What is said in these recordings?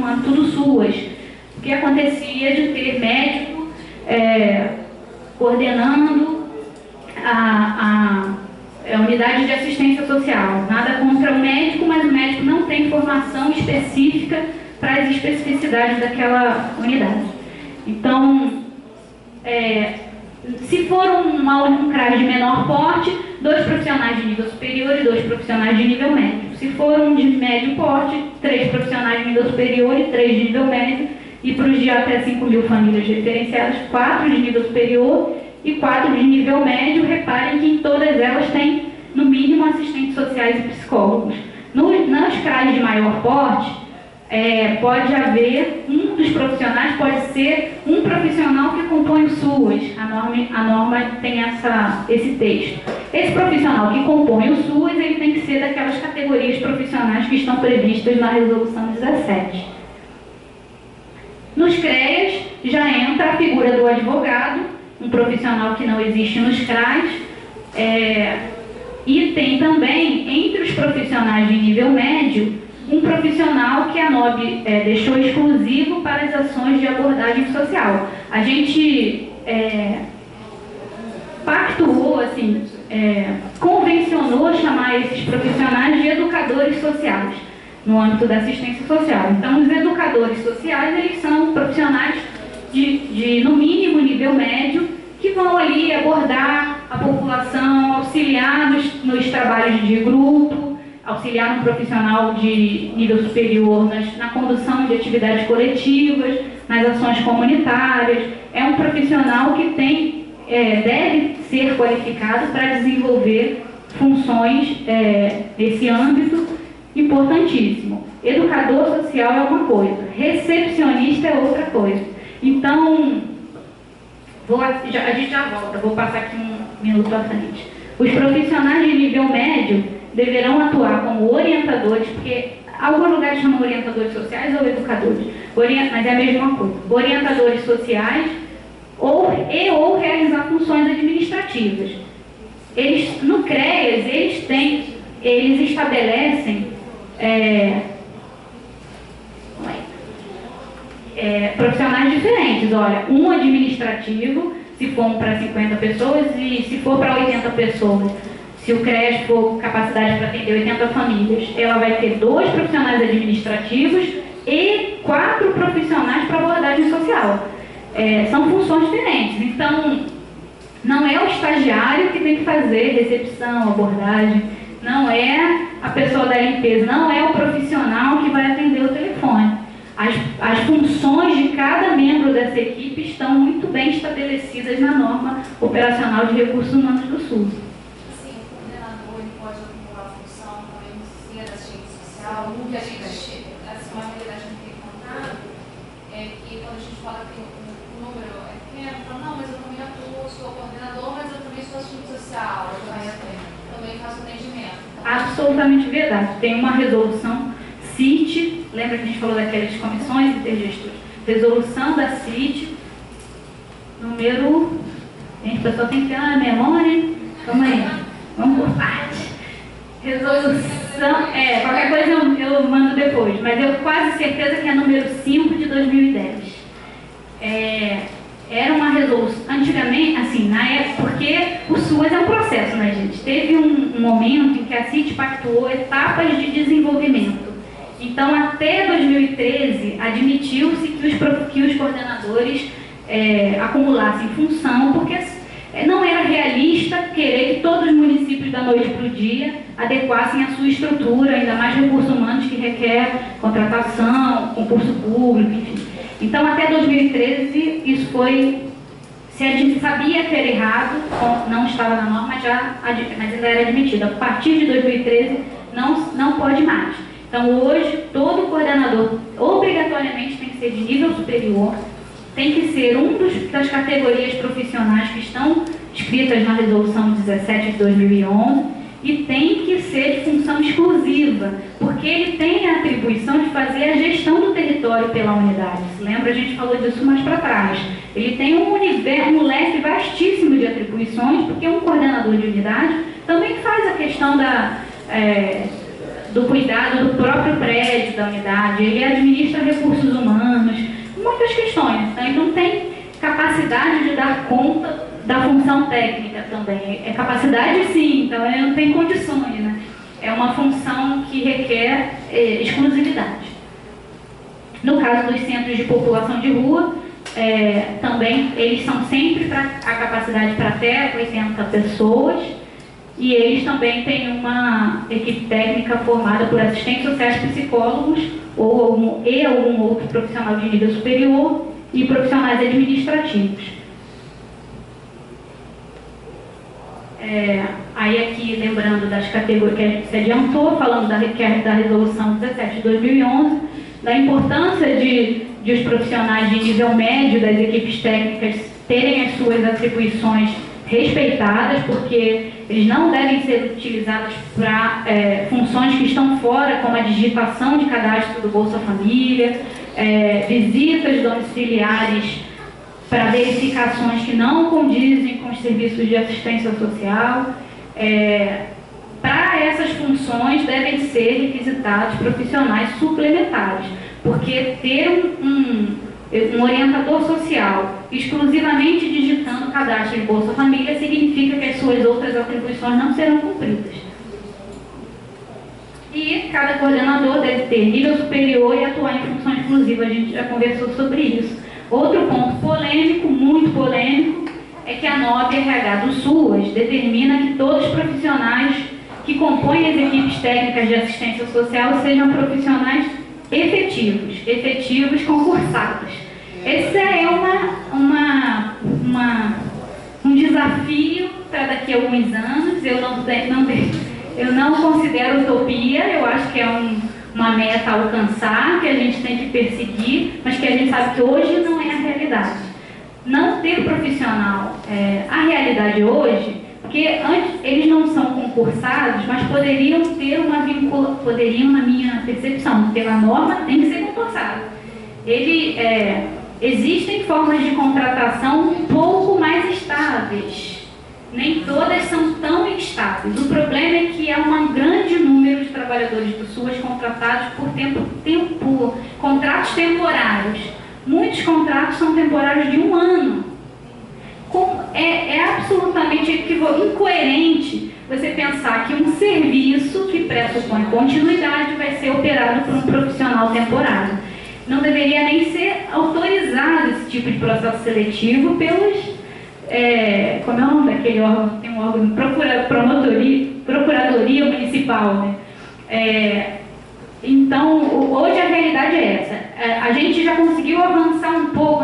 no âmbito do SUAS, o que acontecia de ter médico coordenando a unidade de assistência social. Nada contra o médico, mas o médico não tem formação específica para as especificidades daquela unidade. Então, se for um CRAS de menor porte, 2 profissionais de nível superior e 2 profissionais de nível médio. Se for um de médio porte, 3 profissionais de nível superior e 3 de nível médio. E para os de até 5.000 famílias referenciadas, 4 de nível superior e 4 de nível médio. Reparem que em todas elas tem, no mínimo, assistentes sociais e psicólogos. Nas CRAs de maior porte, pode haver, um dos profissionais pode ser um profissional que compõe o SUAS. A norma tem esse texto. Esse profissional que compõe o SUAS, ele tem que ser daquelas categorias profissionais que estão previstas na Resolução 17. Nos CREAs, já entra a figura do advogado, um profissional que não existe nos CRAs, e tem também, entre os profissionais de nível médio, um profissional que a NOB deixou exclusivo para as ações de abordagem social. A gente pactuou, assim, convencionou chamar esses profissionais de educadores sociais, no âmbito da assistência social. Então, os educadores sociais, eles são profissionais de no mínimo, nível médio, que vão ali abordar a população, auxiliar nos trabalhos de grupo, auxiliar um profissional de nível superior na condução de atividades coletivas, nas ações comunitárias. É um profissional que deve ser qualificado para desenvolver funções nesse âmbito importantíssimo. Educador social é uma coisa, recepcionista é outra coisa. Então, a gente já volta, vou passar aqui um minuto à frente. Os profissionais de nível médio deverão atuar como orientadores, porque alguns lugares chamam orientadores sociais ou educadores, mas é a mesma coisa. Orientadores sociais ou realizar funções administrativas. No CREAS, eles estabelecem profissionais diferentes. Olha, um administrativo, se for para 50 pessoas, e se for para 80 pessoas. Se o CREAS for capacidade para atender 80 famílias, ela vai ter 2 profissionais administrativos e 4 profissionais para abordagem social. São funções diferentes. Então, não é o estagiário que tem que fazer recepção, abordagem, não é a pessoa da limpeza, não é o profissional que vai atender o telefone. As funções de cada membro dessa equipe estão muito bem estabelecidas na norma operacional de recursos humanos do SUS. Sim, o coordenador pode acumular função, também ser assistente social. O que a gente, uma realidade que tem contado é que quando a gente fala que o número é pequeno, fala, não, mas eu também atuo, sou coordenador, mas eu também sou assistente social, eu também faço atendimento. Então, absolutamente verdade. Tem uma resolução CIT, lembra que a gente falou daquelas comissões intergestoras? Resolução da CIT, número... Gente, o pessoal tem que ter uma memória. Calma aí, vamos por parte. Resolução, qualquer coisa eu mando depois, mas eu quase certeza que é número 5 de 2010. Era uma resolução, antigamente, assim, na época, porque o SUAS é um processo, né, gente? Teve um momento em que a CIT pactuou etapas de desenvolvimento. Então, até 2013, admitiu-se que os coordenadores acumulassem função, porque não era realista querer que todos os municípios da noite para o dia adequassem a sua estrutura, ainda mais recursos humanos que requer contratação, concurso público, enfim. Então, até 2013, isso se a gente sabia que era errado, não estava na norma, mas ainda era admitido. A partir de 2013, não pode mais. Então, hoje, todo coordenador obrigatoriamente tem que ser de nível superior, tem que ser das categorias profissionais que estão escritas na Resolução 17 de 2011 e tem que ser de função exclusiva, porque ele tem a atribuição de fazer a gestão do território pela unidade. Lembra, a gente falou disso mais para trás. Ele tem um leque vastíssimo de atribuições, porque um coordenador de unidade também faz a questão do cuidado do próprio prédio, da unidade, ele administra recursos humanos, muitas questões. Então, ele não tem capacidade de dar conta da função técnica também. É capacidade sim, então ele não tem condições, né? É uma função que requer exclusividade. No caso dos centros de população de rua, também eles são sempre a capacidade para até 80 pessoas, e eles também têm uma equipe técnica formada por assistentes sociais, psicólogos ou algum outro profissional de nível superior e profissionais administrativos. Aí aqui, lembrando das categorias que a gente se adiantou, falando da resolução 17 de 2011, da importância de os profissionais de nível médio das equipes técnicas terem as suas atribuições respeitadas, porque eles não devem ser utilizados para funções que estão fora, como a digitação de cadastro do Bolsa Família, visitas domiciliares para verificações que não condizem com os serviços de assistência social. Para essas funções devem ser requisitados profissionais suplementares, porque ter um orientador social exclusivamente digitando o cadastro de Bolsa Família significa que as suas outras atribuições não serão cumpridas. E cada coordenador deve ter nível superior e atuar em função exclusiva, a gente já conversou sobre isso. Outro ponto polêmico, muito polêmico, é que a NOB RH do SUAS determina que todos os profissionais que compõem as equipes técnicas de assistência social sejam profissionais efetivos concursados. Esse é um desafio para daqui a alguns anos. Eu não considero utopia, eu acho que é uma meta a alcançar, que a gente tem que perseguir, mas que a gente sabe que hoje não é a realidade. Não ter profissional, a realidade hoje, porque antes eles não são concursados, mas poderiam ter poderiam, na minha percepção, pela norma, tem que ser concursado. Existem formas de contratação um pouco mais estáveis. Nem todas são tão instáveis. O problema é que há um grande número de trabalhadores do SUAS contratados por contratos temporários. Muitos contratos são temporários de 1 ano. É absolutamente incoerente você pensar que um serviço que pressupõe continuidade vai ser operado por um profissional temporário. Não deveria nem ser autorizado esse tipo de processo seletivo pelos... como é o nome daquele órgão? Tem um órgão de procuradoria municipal, né? Então, hoje a realidade é essa. A gente já conseguiu avançar um pouco,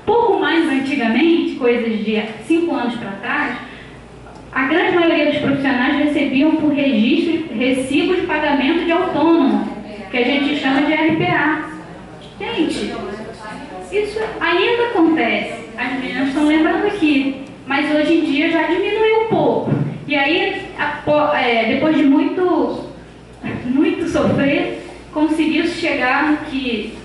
pouco mais antigamente, coisas de 5 anos para trás, a grande maioria dos profissionais recebiam por registro recibo de pagamento de autônomo, que a gente chama de RPA. Gente, isso ainda acontece. As meninas estão lembrando aqui, mas hoje em dia já diminuiu um pouco. E aí, depois de muito sofrer, conseguiu chegar no que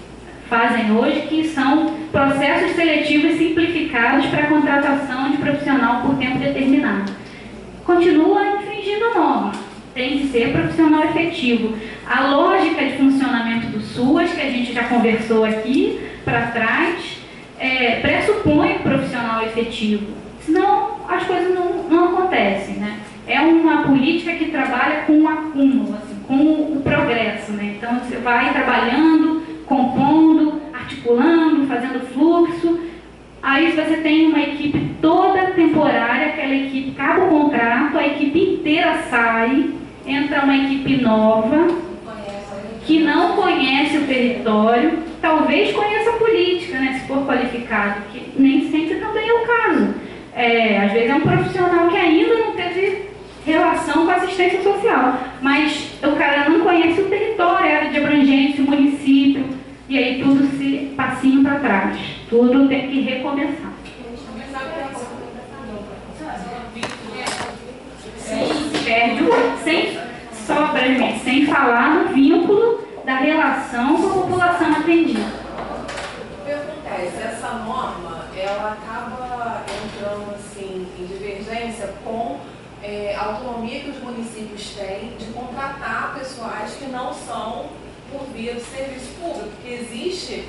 fazem hoje, que são processos seletivos simplificados para a contratação de profissional por tempo determinado. Continua infringindo a norma, tem que ser profissional efetivo. A lógica de funcionamento do SUAS, que a gente já conversou aqui para trás, pressupõe profissional efetivo, senão as coisas não acontecem, né? É uma política que trabalha com o acúmulo, assim, com o progresso, né? Então você vai trabalhando, compondo, articulando, fazendo fluxo. Aí você tem uma equipe toda temporária, aquela equipe acaba o contrato, a equipe inteira sai, entra uma equipe nova, que não conhece o território, talvez conheça a política, né, se for qualificado, que nem sempre também é o caso. Às vezes é um profissional que ainda não teve relação com a assistência social, mas o cara não conhece o território, a área de abrangência, o município, e aí tudo se passinho para trás, tudo tem que recomeçar. Perde só brevemente, sem falar no vínculo da relação com a população atendida. Acontece, essa norma, ela acaba entrando assim, em divergência com a autonomia que os municípios têm de contratar pessoais que não são por via do serviço público, porque existe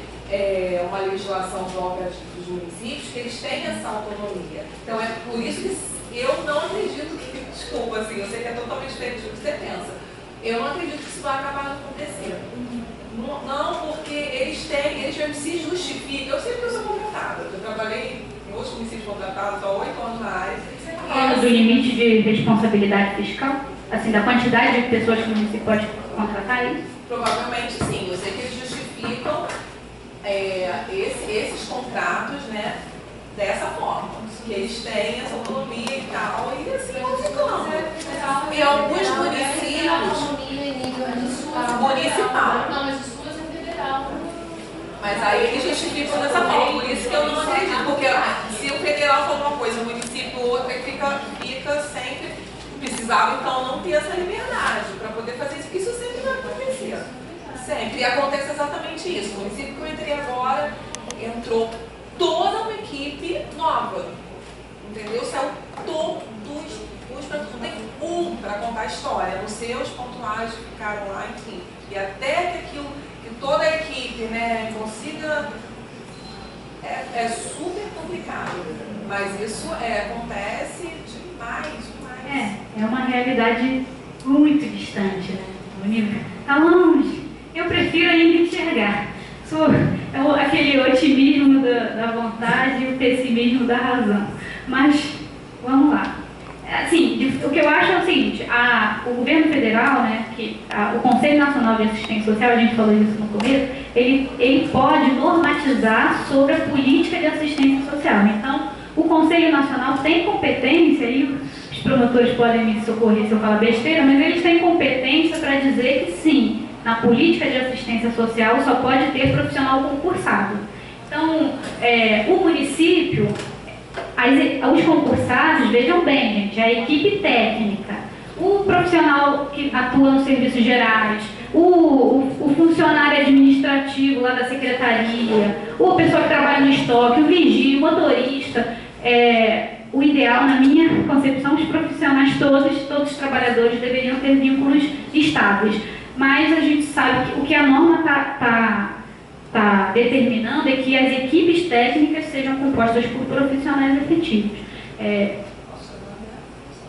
uma legislação própria dos municípios que eles têm essa autonomia. Então é por isso que eu não acredito que, desculpa, assim, eu sei que é totalmente diferente do que você pensa, eu não acredito que isso vai acabar acontecendo. Não, porque eles mesmos se justificam. Eu sei que eu sou contratada, eu trabalhei em outros municípios contratados há 8 anos na área. Falando do limite de responsabilidade fiscal? Assim, da quantidade de pessoas que o município pode contratar, é isso? Provavelmente sim, eu sei que eles justificam esses contratos, né, dessa forma, que eles têm essa autonomia e tal, e assim vão ficando. E alguns municípios municipal. Não, mas o SUS é federal. Mas aí eles justificam dessa forma, por isso que eu não acredito, porque se o federal for uma coisa, o município outra, fica sempre, precisava então não ter essa liberdade para poder fazer isso, porque isso sempre vai acontecer. Sempre. E acontece exatamente isso. O município que eu entrei agora, entrou toda uma equipe nova. Entendeu? Saiu todos os produtos. Não tem um para contar a história, a não ser os pontuais que ficaram lá, enfim. E até que toda a equipe, né, consiga. É super complicado. Mas isso acontece demais. É uma realidade muito distante, né? Está longe. Eu prefiro ainda enxergar. Sou aquele otimismo da vontade e o pessimismo da razão. Mas, vamos lá. Assim, o que eu acho é o seguinte, o governo federal, né, o Conselho Nacional de Assistência Social, a gente falou isso no começo, ele pode normatizar sobre a política de assistência social. Então, o Conselho Nacional tem competência, e os promotores podem me socorrer se eu falar besteira, mas eles têm competência para dizer que sim, na política de assistência social só pode ter profissional concursado. Então, o município, os concursados, vejam bem, gente, a equipe técnica, o profissional que atua nos serviços gerais, o funcionário administrativo lá da secretaria, o pessoal que trabalha no estoque, o vigia, o motorista, o ideal, na minha concepção, os profissionais todos os trabalhadores deveriam ter vínculos estáveis. Mas a gente sabe que o que a norma está determinando é que as equipes técnicas sejam compostas por profissionais efetivos. O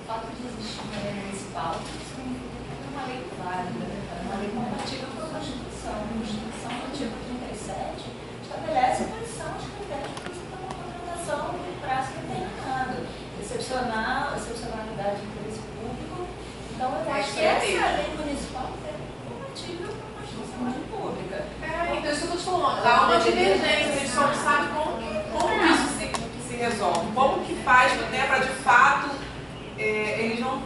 fato de existir uma lei municipal significa que é uma lei válida, uma lei compatível com a Constituição. A Constituição, no artigo 37, estabelece quais são os critérios para você ter uma contratação de prazo determinado, excepcionalidade de interesse público. Então, eu acho que essa lei municipal é compatível com a Constituição Pública. Então, isso que eu estou falando. Há uma divergência, a gente só não sabe como isso se resolve. Como que faz, né, para de fato eles não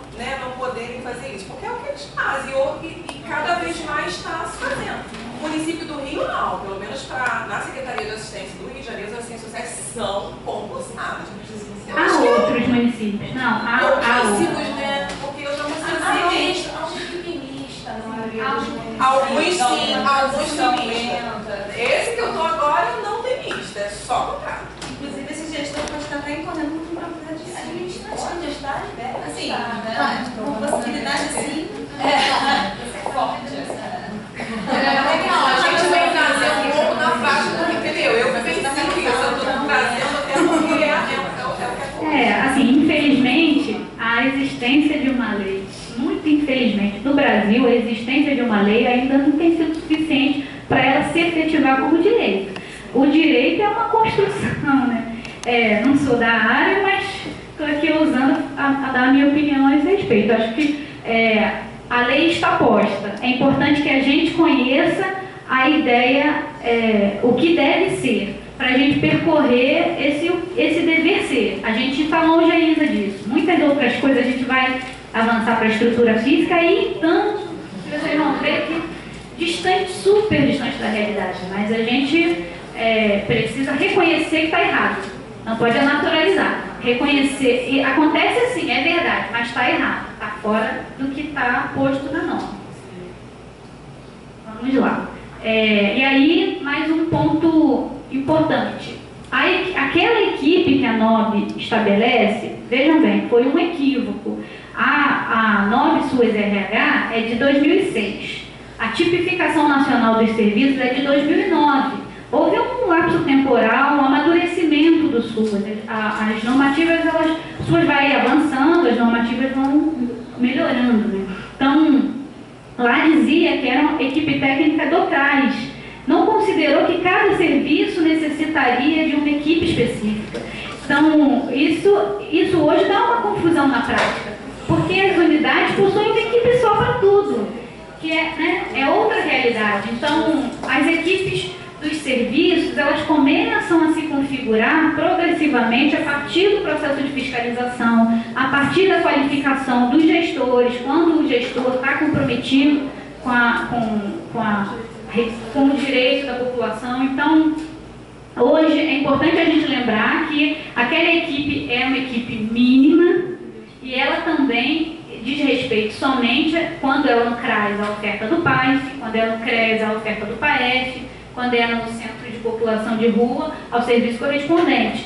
poderem fazer isso? Porque é o que eles fazem e cada vez mais está se fazendo. O município do Rio não, pelo menos na Secretaria de Assistência do Rio de Janeiro, as assistências sociais são concursadas. Há outros municípios? Não, há pouquíssimos, né? Porque eu já consigo dizer. Há uma equipe mista, Alguns sim, alguns são mistas. Esse que eu estou agora não tem mista, é só contrato. Inclusive, esse gestor pode estar até incorrendo com propriedade administrativa. De estar aberto, assim, com possibilidade assim. Forte. Não, a gente vem trazer um pouco na prática, entendeu? Eu venho isso, eu estou trazendo até porque é o que é. Assim, infelizmente, a existência de uma lei, muito infelizmente, no Brasil, a existência de uma lei ainda não tem sido suficiente para ela se efetivar como direito. O direito é uma construção, né? Não sou da área, mas estou aqui usando a dar a minha opinião a esse respeito. Acho que a lei está posta. É importante que a gente conheça a ideia, o que deve ser, para a gente percorrer esse dever ser. A gente está longe ainda disso. Muitas outras coisas a gente vai avançar para a estrutura física e, então, vocês vão ver que super distante da realidade. Mas a gente precisa reconhecer que está errado. Não pode naturalizar. Reconhecer. E acontece assim, é verdade, mas está errado. Está fora do que está posto na norma. Vamos lá. E aí, mais um ponto importante. Aquela equipe que a NOB estabelece, vejam bem, foi um equívoco. A 9 SUAS RH é de 2006. A tipificação nacional dos serviços é de 2009. Houve um lapso temporal, um amadurecimento do SUAS. As normativas, o SUAS vai avançando, as normativas vão melhorando, né? Então, lá dizia que era uma equipe técnica do CRAS. Não considerou que cada serviço necessitaria de uma equipe específica. Então, isso hoje dá uma confusão na prática, porque as unidades possuem uma equipe só para tudo, que é outra realidade. Então, as equipes dos serviços, elas começam a se configurar progressivamente a partir do processo de fiscalização, a partir da qualificação dos gestores, quando o gestor está comprometido com o direito da população. Então, hoje é importante a gente lembrar que aquela equipe é uma equipe mínima e ela também diz respeito somente quando ela no CRAS a oferta do PAEF, quando é no CRES a oferta do PAEF, quando é no Centro de População de Rua ao serviço correspondente.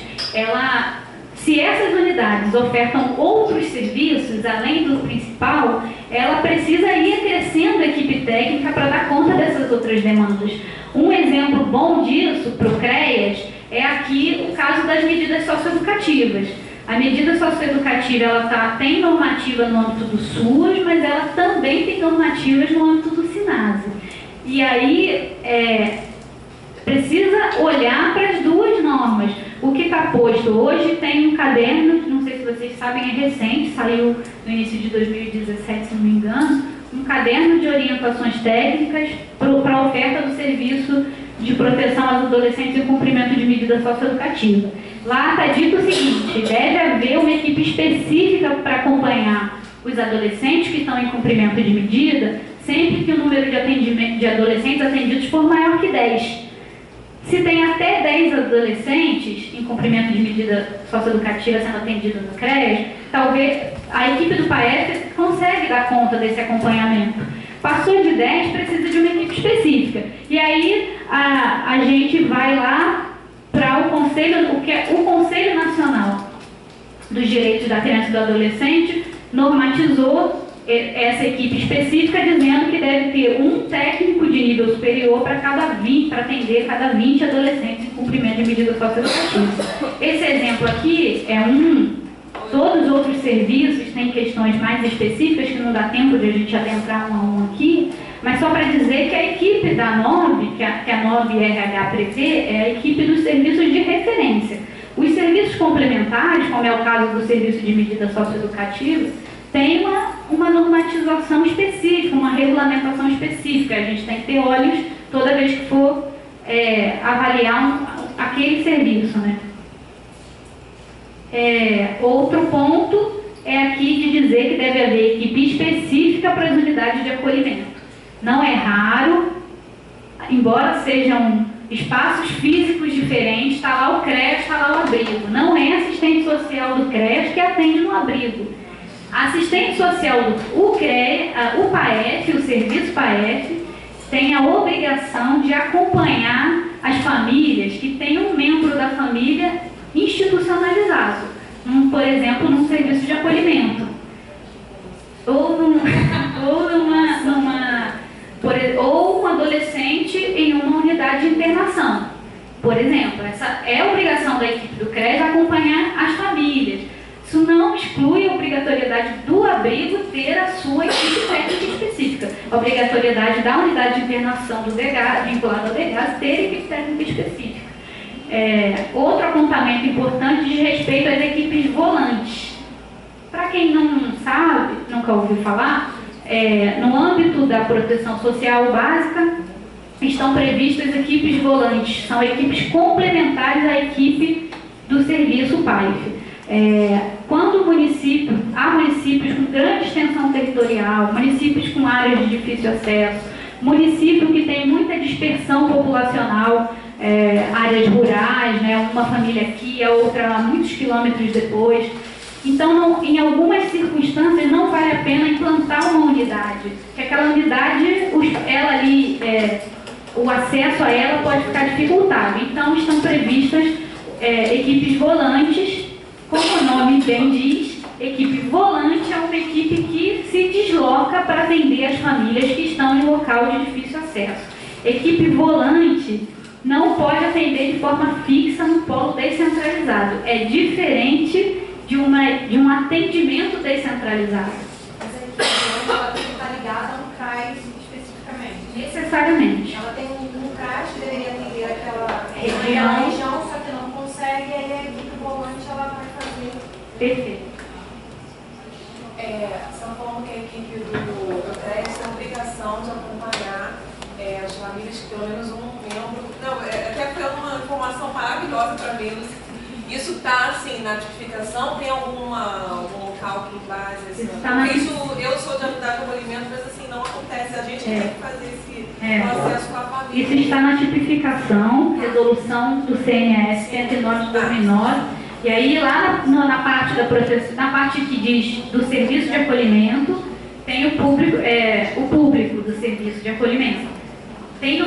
Se essas unidades ofertam outros serviços, além do principal, ela precisa ir crescendo a equipe técnica para dar conta dessas outras demandas. Um exemplo bom disso para o CREAS é aqui o caso das medidas socioeducativas. A medida socioeducativa ela tem normativa no âmbito do SUAS, mas ela também tem normativas no âmbito do SINASE. E aí precisa olhar para as duas normas. O que está posto hoje tem um caderno, não sei se vocês sabem, é recente, saiu no início de 2017, se não me engano, um caderno de orientações técnicas para a oferta do serviço de proteção aos adolescentes e cumprimento de medida socioeducativa. Lá está dito o seguinte: deve haver uma equipe específica para acompanhar os adolescentes que estão em cumprimento de medida, sempre que o número de adolescentes atendidos for maior que 10. Se tem até 10 adolescentes em cumprimento de medida socioeducativa sendo atendido no CREAS, talvez a equipe do PAEF consegue dar conta desse acompanhamento. Passou de 10, precisa de uma equipe específica. E aí a gente vai lá para o Conselho Nacional dos Direitos da Criança e do Adolescente normatizou essa equipe específica, dizendo que deve ter um técnico de nível superior para atender cada 20 adolescentes em cumprimento de medida socioeducativa. Esse exemplo aqui é todos os outros serviços têm questões mais específicas que não dá tempo de a gente adentrar um a um aqui, mas só para dizer que a equipe da 9, que a 9 RH prevê, é a equipe dos serviços de referência. Os serviços complementares, como é o caso do serviço de medida socioeducativa, tem uma normatização específica, uma regulamentação específica. A gente tem que ter olhos toda vez que for avaliar aquele serviço, né? Outro ponto é aqui de dizer que deve haver equipe específica para as unidades de acolhimento. Não é raro, embora sejam espaços físicos diferentes, está lá o CREAS, está lá o abrigo. Não é assistente social do CREAS que atende no abrigo. Assistente social o PAEF, o serviço PAEF, tem a obrigação de acompanhar as famílias que têm um membro da família institucionalizado, por exemplo, num serviço de acolhimento, ou um adolescente em uma unidade de internação, por exemplo. Essa é a obrigação da equipe do CREAS acompanhar as famílias. Isso não exclui a obrigatoriedade do abrigo ter a sua equipe técnica específica. A obrigatoriedade da unidade de internação do DEGAS, vinculada ao DEGAS, ter equipe técnica específica. Outro apontamento importante diz respeito às equipes volantes. Para quem não sabe, nunca ouviu falar, no âmbito da proteção social básica, estão previstas equipes volantes. São equipes complementares à equipe do serviço PAEF. Quando há municípios com grande extensão territorial, municípios com áreas de difícil acesso, município que tem muita dispersão populacional, áreas rurais, né, uma família aqui, a outra a muitos quilômetros depois. Então, em algumas circunstâncias, não vale a pena implantar uma unidade, porque aquela unidade, o acesso a ela pode ficar dificultado. Então, estão previstas equipes volantes, como o nome bem diz, Equipe volante é uma equipe que se desloca para atender as famílias que estão em local de difícil acesso. Equipe volante não pode atender de forma fixa no polo descentralizado. É diferente de um atendimento descentralizado. Mas a equipe volante, ela tem que estar ligada no CRAS especificamente. Necessariamente. Ela tem um CRAS que deveria atender aquela região, só que não consegue, e aí a equipe volante ela vai fazer. Perfeito. Estão falando que a equipe do CRES tem a obrigação de acompanhar as famílias que pelo menos um membro. Não, até foi uma informação maravilhosa para mim. Isso está assim na tipificação? Tem algum local que base assim? Eu sou de unidade de acolhimento, mas assim não acontece. A gente tem que fazer esse processo com a família. Isso está na tipificação, resolução do CNS 109 de 2009. E aí lá na parte na parte que diz do serviço de acolhimento, tem o público do serviço de acolhimento. Tem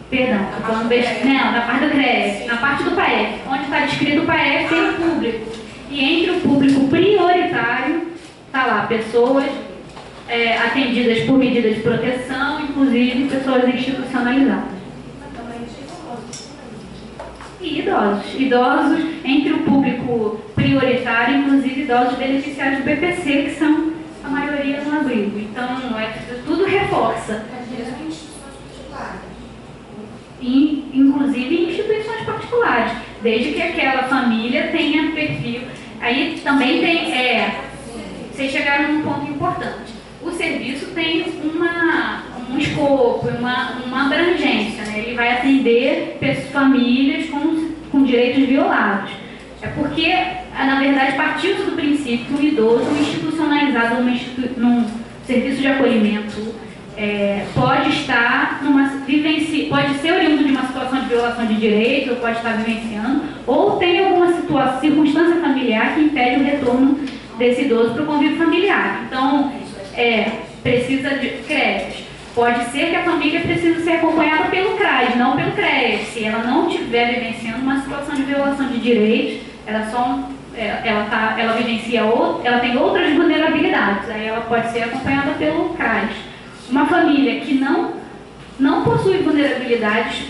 perdão, estou falando besteira, não, na parte do CRES, na parte do PAEF, onde está descrito o PAEF tem o público. E entre o público prioritário, está lá, pessoas atendidas por medidas de proteção, inclusive pessoas institucionalizadas. E idosos entre o público prioritário, inclusive idosos beneficiários do BPC, que são a maioria no abrigo. Então, tudo reforça. Inclusive em instituições particulares, desde que aquela família tenha perfil. Aí também tem, vocês chegaram num ponto importante. O serviço tem um escopo, uma abrangência, né? Ele vai atender famílias com direitos violados. É porque, na verdade, partiu do princípio que o idoso institucionalizado num serviço de acolhimento pode estar pode ser oriundo de uma situação de violação de direitos, ou pode estar vivenciando, ou tem alguma circunstância familiar que impede o retorno desse idoso para o convívio familiar. Então, precisa de créditos. Pode ser que a família precise ser acompanhada pelo CRAS, não pelo CRES. Se ela não estiver vivenciando uma situação de violação de direitos, ela vivencia ela tem outras vulnerabilidades, aí ela pode ser acompanhada pelo CRAS. Uma família que não possui vulnerabilidades,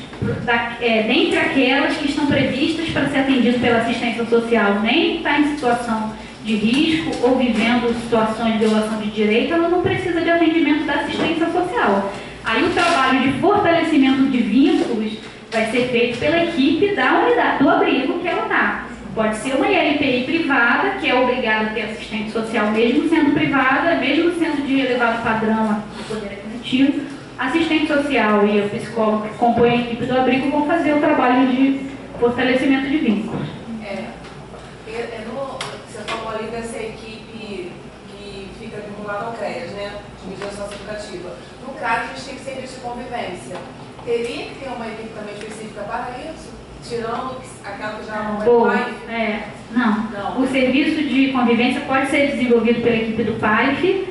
dentre aquelas que estão previstas para ser atendido pela assistência social, nem está em situação de risco ou vivendo situações de violação de direito, ela não precisa de atendimento da assistência social. Aí o trabalho de fortalecimento de vínculos vai ser feito pela equipe da unidade, do abrigo que ela está. Pode ser uma ILPI privada, que é obrigada a ter assistente social, mesmo sendo privada, mesmo sendo de elevado padrão do poder aquisitivo. Assistente social e o psicólogo que compõem a equipe do abrigo vão fazer o trabalho de fortalecimento de vínculos. Você falou ali dessa equipe que fica vinculada ao CREAS, né? De medida socioeducativa. No caso, a gente tem que serviço de convivência. Teria que ter uma equipe também específica para isso? Tirando aquela que já não é PAIF? Não. O serviço de convivência pode ser desenvolvido pela equipe do PAIF,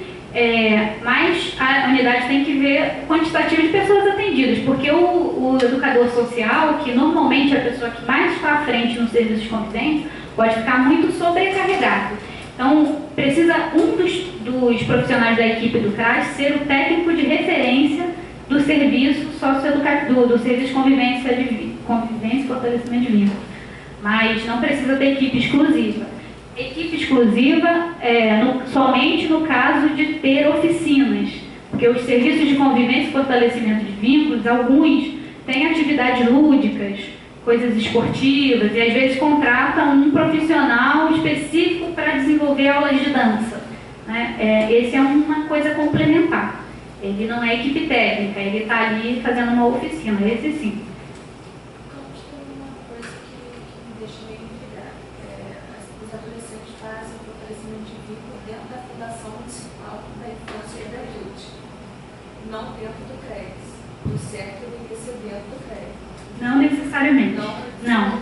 mas a unidade tem que ver o quantitativo de pessoas atendidas, porque o educador social, que normalmente é a pessoa que mais está à frente no serviço de convivência, pode ficar muito sobrecarregado. Então, precisa dos profissionais da equipe do CRAS ser o técnico de referência do serviço socioeducativo, do serviço de convivência e fortalecimento de vínculos. Mas não precisa ter equipe exclusiva. Equipe exclusiva somente no caso de ter oficinas, porque os serviços de convivência e fortalecimento de vínculos, alguns têm atividades lúdicas, coisas esportivas, e às vezes contratam um profissional específico para desenvolver aulas de dança, né? Esse é uma coisa complementar. Ele não é equipe técnica, ele está ali fazendo uma oficina, esse sim. Não dentro do CRES. O certo deveria ser dentro do CRES. Não necessariamente. Não.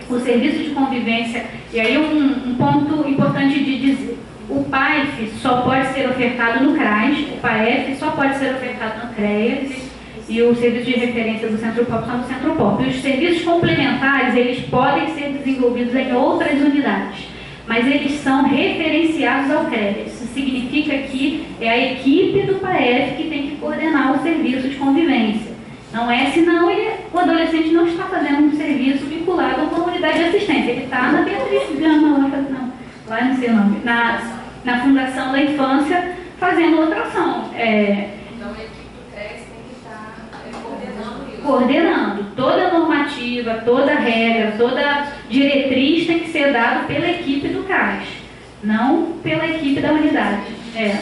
O serviço de convivência, e aí um ponto importante de dizer, o PAIF só pode ser ofertado no CRAS, o PAEF só pode ser ofertado no CREAS, e o serviço de referência do Centro Pop são do Centro Pop. E os serviços complementares, eles podem ser desenvolvidos em outras unidades. mas eles são referenciados ao CREAS. Isso significa que é a equipe do PAEF que tem que coordenar o serviço de convivência. Não é, senão o adolescente não está fazendo um serviço vinculado a uma unidade de assistência. Ele está na Beatriz Gama, lá não sei o nome, na Fundação da Infância, fazendo outra ação. Então a equipe do CREAS tem que estar coordenando isso. Coordenando. Toda normativa, toda regra, toda diretriz tem que ser dada pela equipe do CRAS, não pela equipe da unidade.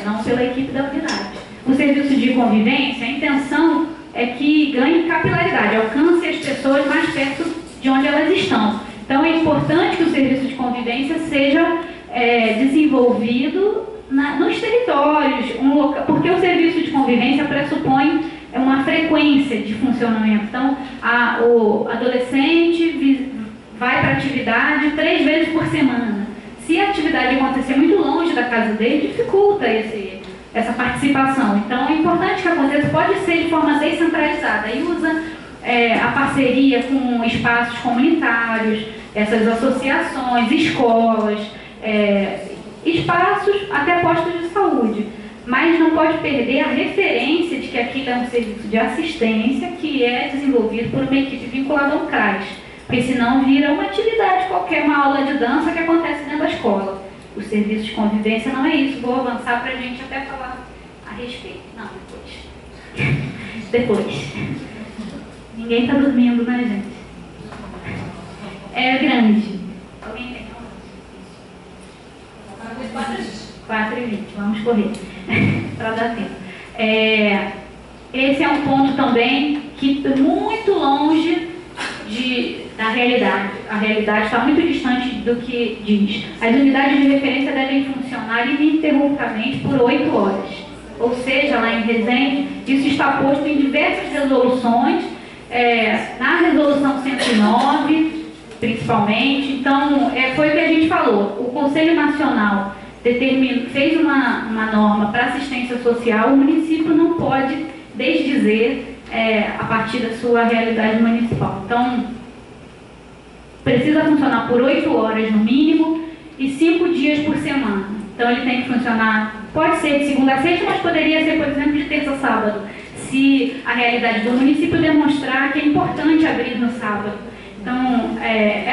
Não pela equipe da unidade. O serviço de convivência, a intenção é que ganhe capilaridade, alcance as pessoas mais perto de onde elas estão. Então é importante que o serviço de convivência seja desenvolvido nos territórios, porque o serviço de convivência pressupõe uma frequência de funcionamento. Então, o adolescente vai para a atividade 3 vezes por semana. Se a atividade acontecer muito longe da casa dele, dificulta essa participação. Então, é importante que aconteça, pode ser de forma descentralizada. Aí usa a parceria com espaços comunitários, essas associações, escolas, espaços, até postos de saúde. Mas não pode perder a referência de que aquilo é um serviço de assistência que é desenvolvido por uma equipe vinculada ao CRAS, porque senão vira uma atividade qualquer, uma aula de dança que acontece dentro da escola. O serviço de convivência não é isso. Vou avançar para a gente até falar a respeito. Não, depois. Ninguém está dormindo, né, gente? É grande. Alguém tem? 4h20, vamos correr, para dar tempo. Esse é um ponto também que é muito longe da realidade. A realidade está muito distante do que diz. As unidades de referência devem funcionar ininterruptamente por 8 horas. Ou seja, lá em Resende, isso está posto em diversas resoluções, na resolução 109, principalmente. Então, foi o que a gente falou. O Conselho Nacional fez uma norma para assistência social. O município não pode desdizer a partir da sua realidade municipal. Então, precisa funcionar por 8 horas no mínimo e 5 dias por semana. Então, ele tem que funcionar, pode ser de segunda a sexta, mas poderia ser, por exemplo, de terça a sábado, se a realidade do município demonstrar que é importante abrir no sábado. Então,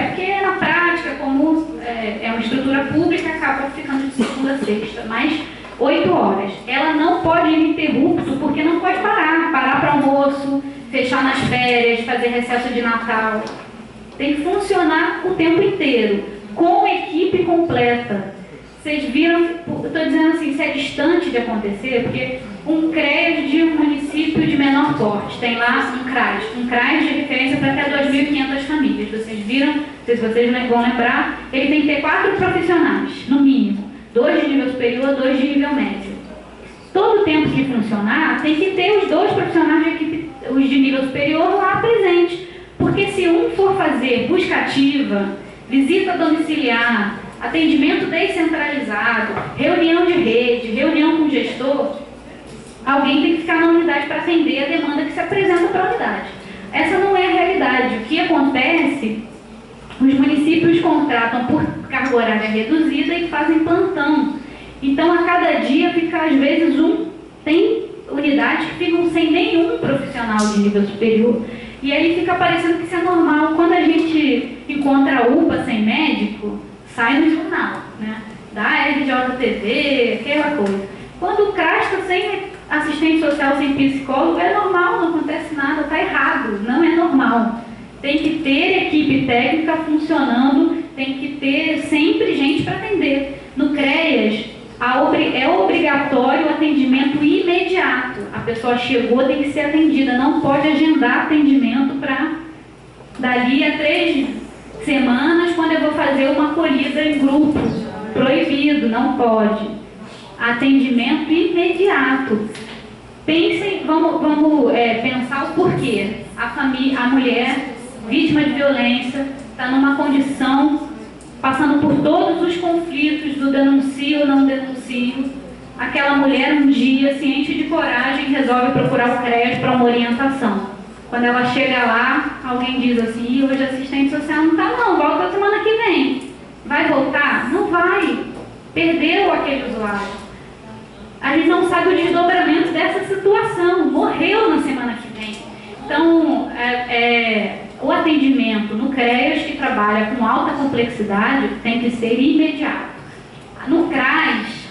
porque na prática, como é uma estrutura pública, acaba ficando de segunda a sexta, mas 8 horas. Ela não pode ir ininterrupto, porque não pode parar para almoço, fechar nas férias, fazer recesso de Natal. Tem que funcionar o tempo inteiro, com equipe completa. Vocês viram, eu estou dizendo assim, se é distante de acontecer, porque um CREAS de um município de menor porte, tem lá um CRAS de referência para até 2.500 famílias. Vocês viram, não sei se vocês vão lembrar, ele tem que ter 4 profissionais, no mínimo. 2 de nível superior, 2 de nível médio. Todo tempo que funcionar, tem que ter os 2 profissionais de equipe, os de nível superior, lá presentes. Porque se um for fazer busca ativa, visita domiciliar, atendimento descentralizado, reunião de rede, reunião com o gestor, alguém tem que ficar na unidade para atender a demanda que se apresenta para a unidade. Essa não é a realidade. O que acontece, os municípios contratam por carga horária reduzida e fazem plantão. Então, a cada dia fica, às vezes, tem unidades que ficam sem nenhum profissional de nível superior. E aí fica parecendo que isso é normal. Quando a gente encontra a UPA sem médico, sai no jornal, né? Da RJTV, aquela coisa. Quando o CRAS está sem assistente social, sem psicólogo, é normal, não acontece nada, está errado, não é normal. Tem que ter equipe técnica funcionando, tem que ter sempre gente para atender. No CREAS, é obrigatório o atendimento imediato. A pessoa chegou, tem que ser atendida, não pode agendar atendimento para dali a 3 semanas, quando eu vou fazer uma acolhida em grupo. Proibido, não pode. Atendimento imediato. Pensem, vamos pensar o porquê. A mulher, vítima de violência, está numa condição, passando por todos os conflitos do denuncio ou não denuncio. Aquela mulher, um dia, ciente de coragem, resolve procurar o CREAS para uma orientação. Quando ela chega lá, alguém diz assim, hoje a assistente social não está não, volta semana que vem. Vai voltar? Não vai. Perdeu aquele usuário. A gente não sabe o desdobramento dessa situação. Morreu na semana que vem. Então, o atendimento no CREAS, que trabalha com alta complexidade, tem que ser imediato. No CREAS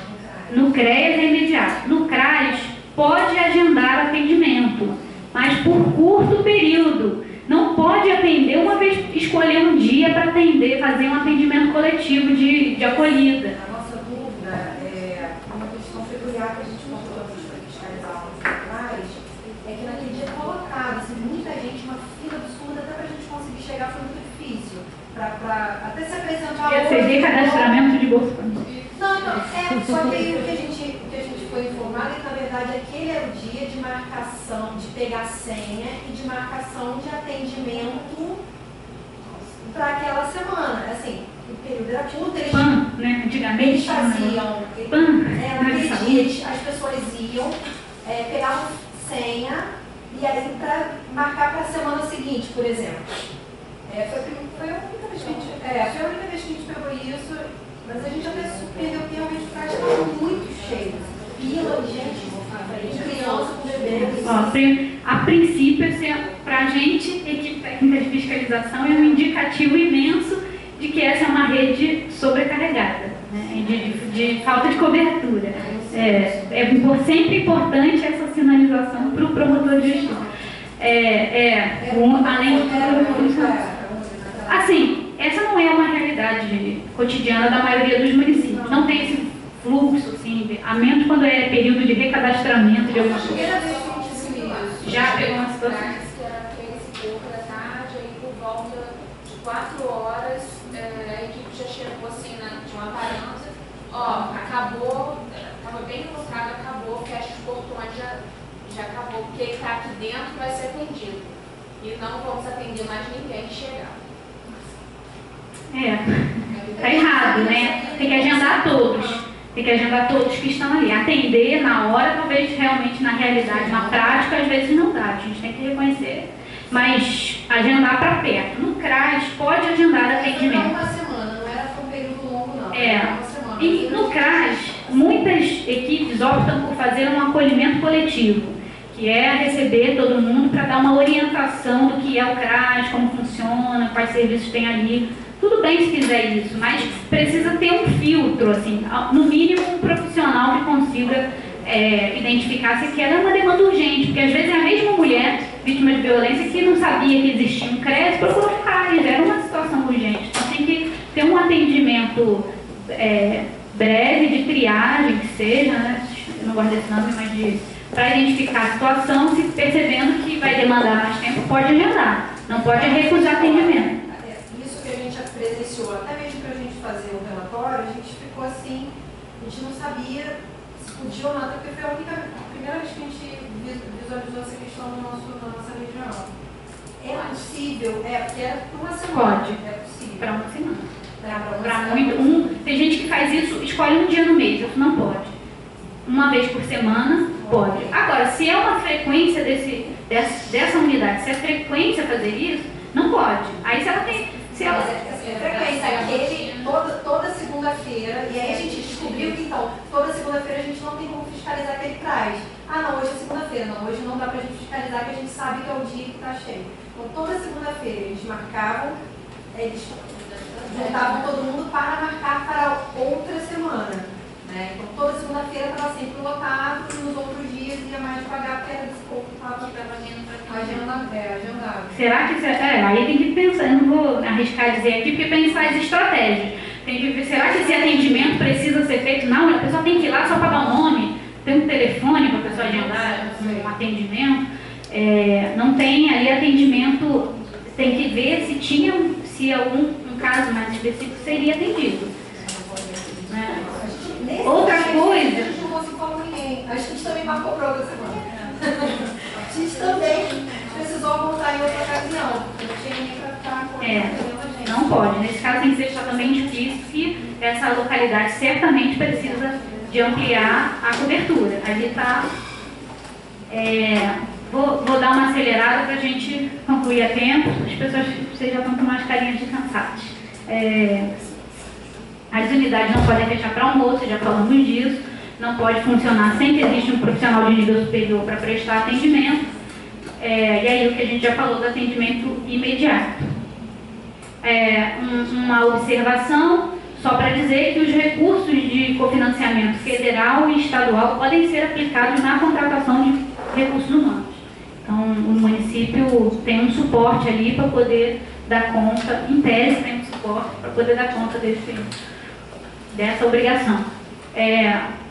é imediato. No CRAS, pode agendar atendimento, mas por curto período. Não pode atender uma vez, escolher um dia para atender, fazer um atendimento coletivo de acolhida. A nossa dúvida é uma questão peculiar que a gente contou para fiscalizar lá atrás, é que naquele dia colocado, assim, muita gente, uma fila absurda, até para a gente conseguir chegar foi muito difícil. Até se apresentar. Ia ser recadastramento de Bolsa Família. Não, só que aí o que a gente foi informado é que, na verdade, aquele era o dia de marcação, de pegar senha e de marcação de atendimento para aquela semana. Assim, o período era curto, né? Antigamente eles faziam. Naquele dia, as pessoas iam, pegavam senha e aí para marcar para a semana seguinte, por exemplo. Foi a única vez que a gente pegou isso, mas a gente até se surpreendeu que realmente o CRAS estava muito cheio. Fila de gente, criança com bebê. A princípio, para a gente, equipe técnica de fiscalização é um indicativo imenso de que essa é uma rede sobrecarregada, né? de falta de cobertura. É sempre importante essa sinalização para o promotor de justiça. Além do assim, essa não é uma realidade cotidiana da maioria dos municípios. Não tem esse fluxo, assim, a menos quando é período de recadastramento de alguma coisa. Já pegou uma situação? Que era esse pouco da tarde, aí por volta de 4 horas, a equipe já chegou assim, tinha uma varanda, acabou, estava bem colocado, acabou, fecha os portões, já acabou, porque ele está aqui dentro vai ser atendido. E não vamos atender mais ninguém que chegar. Tá errado, né? Tem que agendar todos. Tem que agendar todos que estão ali. Atender na hora, talvez realmente na realidade, na prática, às vezes não dá. A gente tem que reconhecer. Mas agendar para perto. No CRAS, pode agendar atendimento. Uma semana, não era um período longo, não. Uma semana. E no CRAS, muitas equipes optam por fazer um acolhimento coletivo, que é receber todo mundo para dar uma orientação do que é o CRAS, como funciona, quais serviços tem ali. Tudo bem se fizer isso, mas precisa ter um filtro, assim, no mínimo um profissional que consiga identificar se aquela é uma demanda urgente, porque às vezes é a mesma mulher vítima de violência que não sabia que existia um CRES, procurou ficar e era uma situação urgente. Então tem que ter um atendimento breve, de triagem, que seja, né? Eu não gosto desse nome, mas para identificar a situação, se percebendo que vai demandar mais tempo, pode agendar, não pode recusar atendimento. Presenciou, até mesmo para a gente fazer o relatório, a gente ficou assim, a gente não sabia se podia ou não, até porque foi a primeira vez que a gente visualizou essa questão na nossa região. É possível, porque era por uma semana. Pode. É possível. Para uma semana. Tem gente que faz isso, escolhe um dia no mês, isso não pode. Uma vez por semana, pode. Agora, se é uma frequência dessa unidade, se é frequência fazer isso, não pode. Aí se ela tem... frequência, toda segunda-feira, e aí a gente descobriu que então, toda segunda-feira a gente não tem como fiscalizar aquele CRAS. Não, hoje é segunda-feira, não, hoje não dá pra gente fiscalizar, que a gente sabe que é o dia que tá cheio. Então toda segunda-feira eles marcavam, eles juntavam todo mundo para marcar para outra semana. Né? Então toda segunda-feira estava sempre lotado, e nos outros dias ia mais devagar, porque era desse pouco que estava agendado. Será que... aí tem que pensar, eu não vou arriscar dizer aqui, porque pensar as estratégias. Tem que ver, será que esse atendimento precisa ser feito? Não, a pessoa tem que ir lá só para dar o nome, tem um telefone para a pessoa agendar um atendimento. Não tem ali atendimento, tem que ver se algum caso mais específico seria atendido. Né? Outra coisa... A gente não conseguiu falar com ninguém. A gente também marcou para outra semana. A gente também precisou voltar em outra ocasião. Não tinha ninguém para ficar com não pode. Nesse caso tem que ser também difícil que essa localidade certamente precisa de ampliar a cobertura. Ali está... Vou dar uma acelerada para a gente concluir a tempo. As pessoas, vocês já estão com umas carinhas de cansados. As unidades não podem fechar para almoço, já falamos disso, não pode funcionar sem que exista um profissional de nível superior para prestar atendimento, e aí o que a gente já falou do atendimento imediato. Uma observação, só para dizer que os recursos de cofinanciamento federal e estadual podem ser aplicados na contratação de recursos humanos. Então, o município tem um suporte ali para poder dar conta, em tese tem um suporte para poder dar conta dessa obrigação.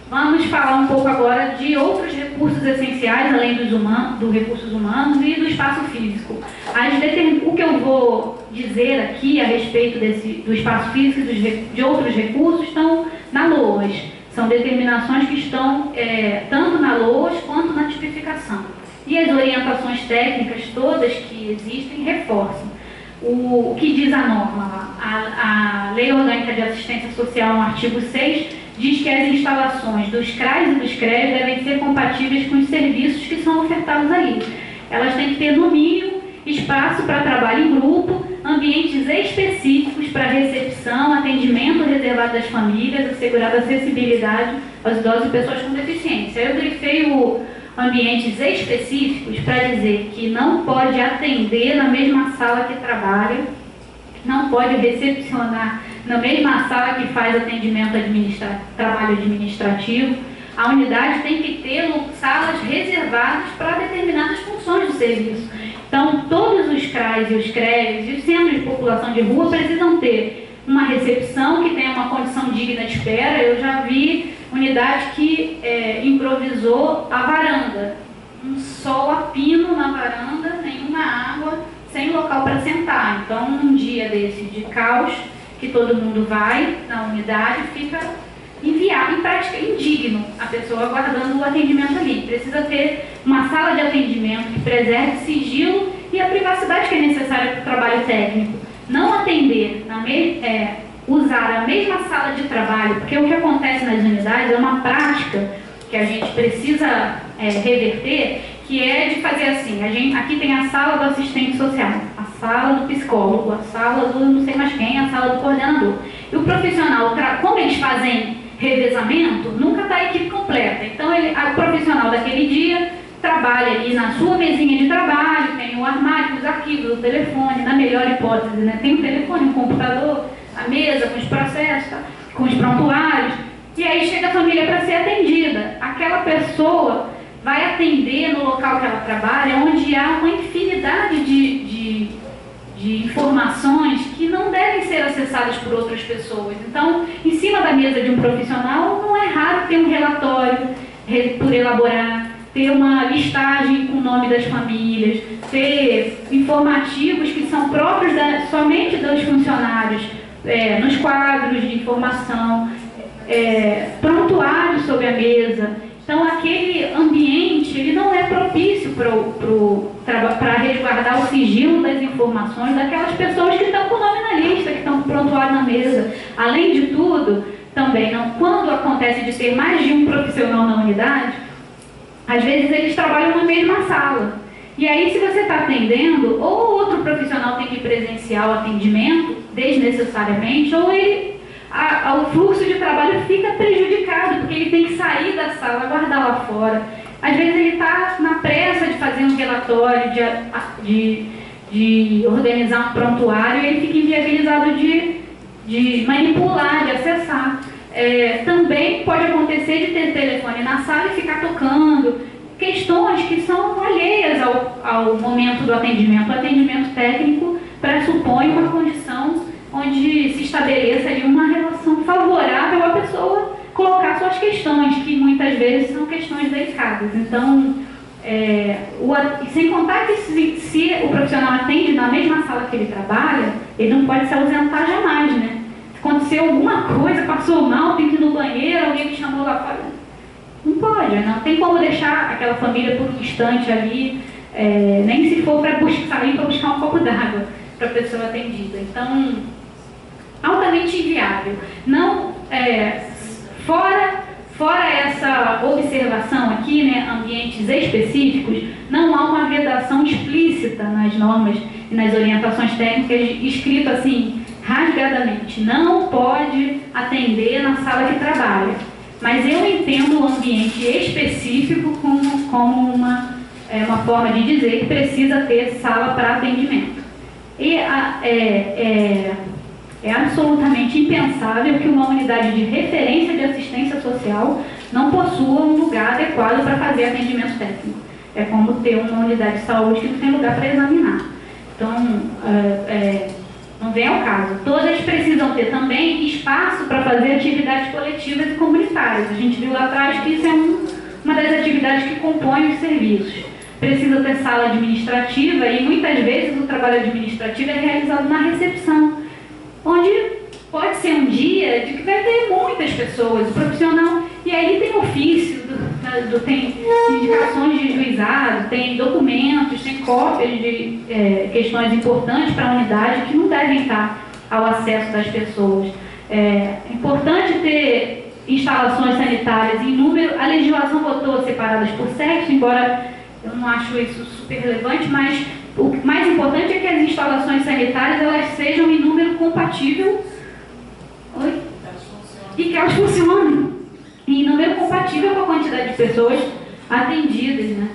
Vamos falar um pouco agora de outros recursos essenciais, além dos recursos humanos e do espaço físico. O que eu vou dizer aqui a respeito do espaço físico e de outros recursos estão na LOAS. São determinações que estão tanto na LOAS quanto na tipificação. E as orientações técnicas todas que existem reforçam. O que diz a norma? A Lei Orgânica de Assistência Social, no artigo 6, diz que as instalações dos CRAs e dos CREs devem ser compatíveis com os serviços que são ofertados ali. Elas têm que ter, no mínimo, espaço para trabalho em grupo, ambientes específicos para recepção, atendimento reservado às famílias, assegurada acessibilidade aos idosos e pessoas com deficiência. Eu grifei ambientes específicos para dizer que não pode atender na mesma sala que trabalha, não pode recepcionar na mesma sala que faz atendimento trabalho administrativo. A unidade tem que ter salas reservadas para determinadas funções do serviço. Então, todos os CRAs e os CREs e os centros de população de rua precisam ter uma recepção que tenha uma condição digna de espera. Eu já vi unidade que improvisou a varanda, um sol a pino na varanda, nenhuma água, sem local para sentar. Então, num dia desse de caos, que todo mundo vai na unidade, fica inviável, em prática indigno a pessoa aguardando o atendimento ali. Precisa ter uma sala de atendimento que preserve sigilo e a privacidade que é necessária para o trabalho técnico. Não atender, usar a mesma sala de trabalho, porque o que acontece nas unidades é uma prática que a gente precisa reverter, que é de fazer assim: aqui tem a sala do assistente social, a sala do psicólogo, a sala do não sei mais quem, a sala do coordenador. E o profissional, como eles fazem revezamento, nunca está a equipe completa. Então, o profissional daquele dia trabalha ali na sua mesinha de trabalho, tem o armário, os arquivos, o telefone, na melhor hipótese, né? Tem o telefone, o computador, a mesa com os processos, com os prontuários, e aí chega a família para ser atendida. Aquela pessoa vai atender no local que ela trabalha, onde há uma infinidade de informações que não devem ser acessadas por outras pessoas. Então, em cima da mesa de um profissional, não é raro ter um relatório por elaborar, ter uma listagem com o nome das famílias, ter informativos que são próprios somente dos funcionários, nos quadros de informação, prontuários sobre a mesa. Então, aquele ambiente ele não é propício para resguardar o sigilo das informações daquelas pessoas que estão com o nome na lista, que estão com o prontuário na mesa. Além de tudo, também, quando acontece de ter mais de um profissional na unidade, às vezes eles trabalham na mesma sala. E aí, se você está atendendo, ou outro profissional tem que presenciar o atendimento desnecessariamente, ou o fluxo de trabalho fica prejudicado, porque ele tem que sair da sala, guardar lá fora. Às vezes ele está na pressa de fazer um relatório, de organizar um prontuário, e ele fica inviabilizado de manipular, de acessar. Também pode acontecer de ter telefone na sala e ficar tocando. Questões que são alheias ao momento do atendimento. O atendimento técnico pressupõe uma condição onde se estabeleça ali uma relação favorável à pessoa colocar suas questões, que muitas vezes são questões delicadas. Então, sem contar que se o profissional atende na mesma sala que ele trabalha, ele não pode se ausentar jamais, né? Se acontecer alguma coisa, passou mal, tem que ir no banheiro, alguém me chamou lá fora, não pode, não tem como deixar aquela família por um instante ali, nem se for para sair para buscar um copo d'água para a pessoa atendida. Então, altamente inviável. Não, fora essa observação aqui, né, ambientes específicos, não há uma vedação explícita nas normas e nas orientações técnicas escrito assim, rasgadamente, não pode atender na sala que trabalha. Mas eu entendo o ambiente específico como uma forma de dizer que precisa ter sala para atendimento. E é absolutamente impensável que uma unidade de referência de assistência social não possua um lugar adequado para fazer atendimento técnico. É como ter uma unidade de saúde que não tem lugar para examinar. Então, não vem ao caso. Todas precisam ter também espaço para fazer atividades coletivas e comunitárias. A gente viu lá atrás que isso é uma das atividades que compõem os serviços. Precisa ter sala administrativa e muitas vezes o trabalho administrativo é realizado na recepção, onde pode ser um dia de que vai ter muitas pessoas, o profissional, e aí tem ofício, tem indicações de juizado, tem documentos, tem cópias de questões importantes para a unidade que não devem estar ao acesso das pessoas. É importante ter instalações sanitárias em número. A legislação botou separadas por sexo, embora eu não acho isso super relevante, mas o mais importante é que as instalações sanitárias elas sejam em número compatível. Oi? E que elas funcionem em número compatível com a quantidade de pessoas atendidas, né?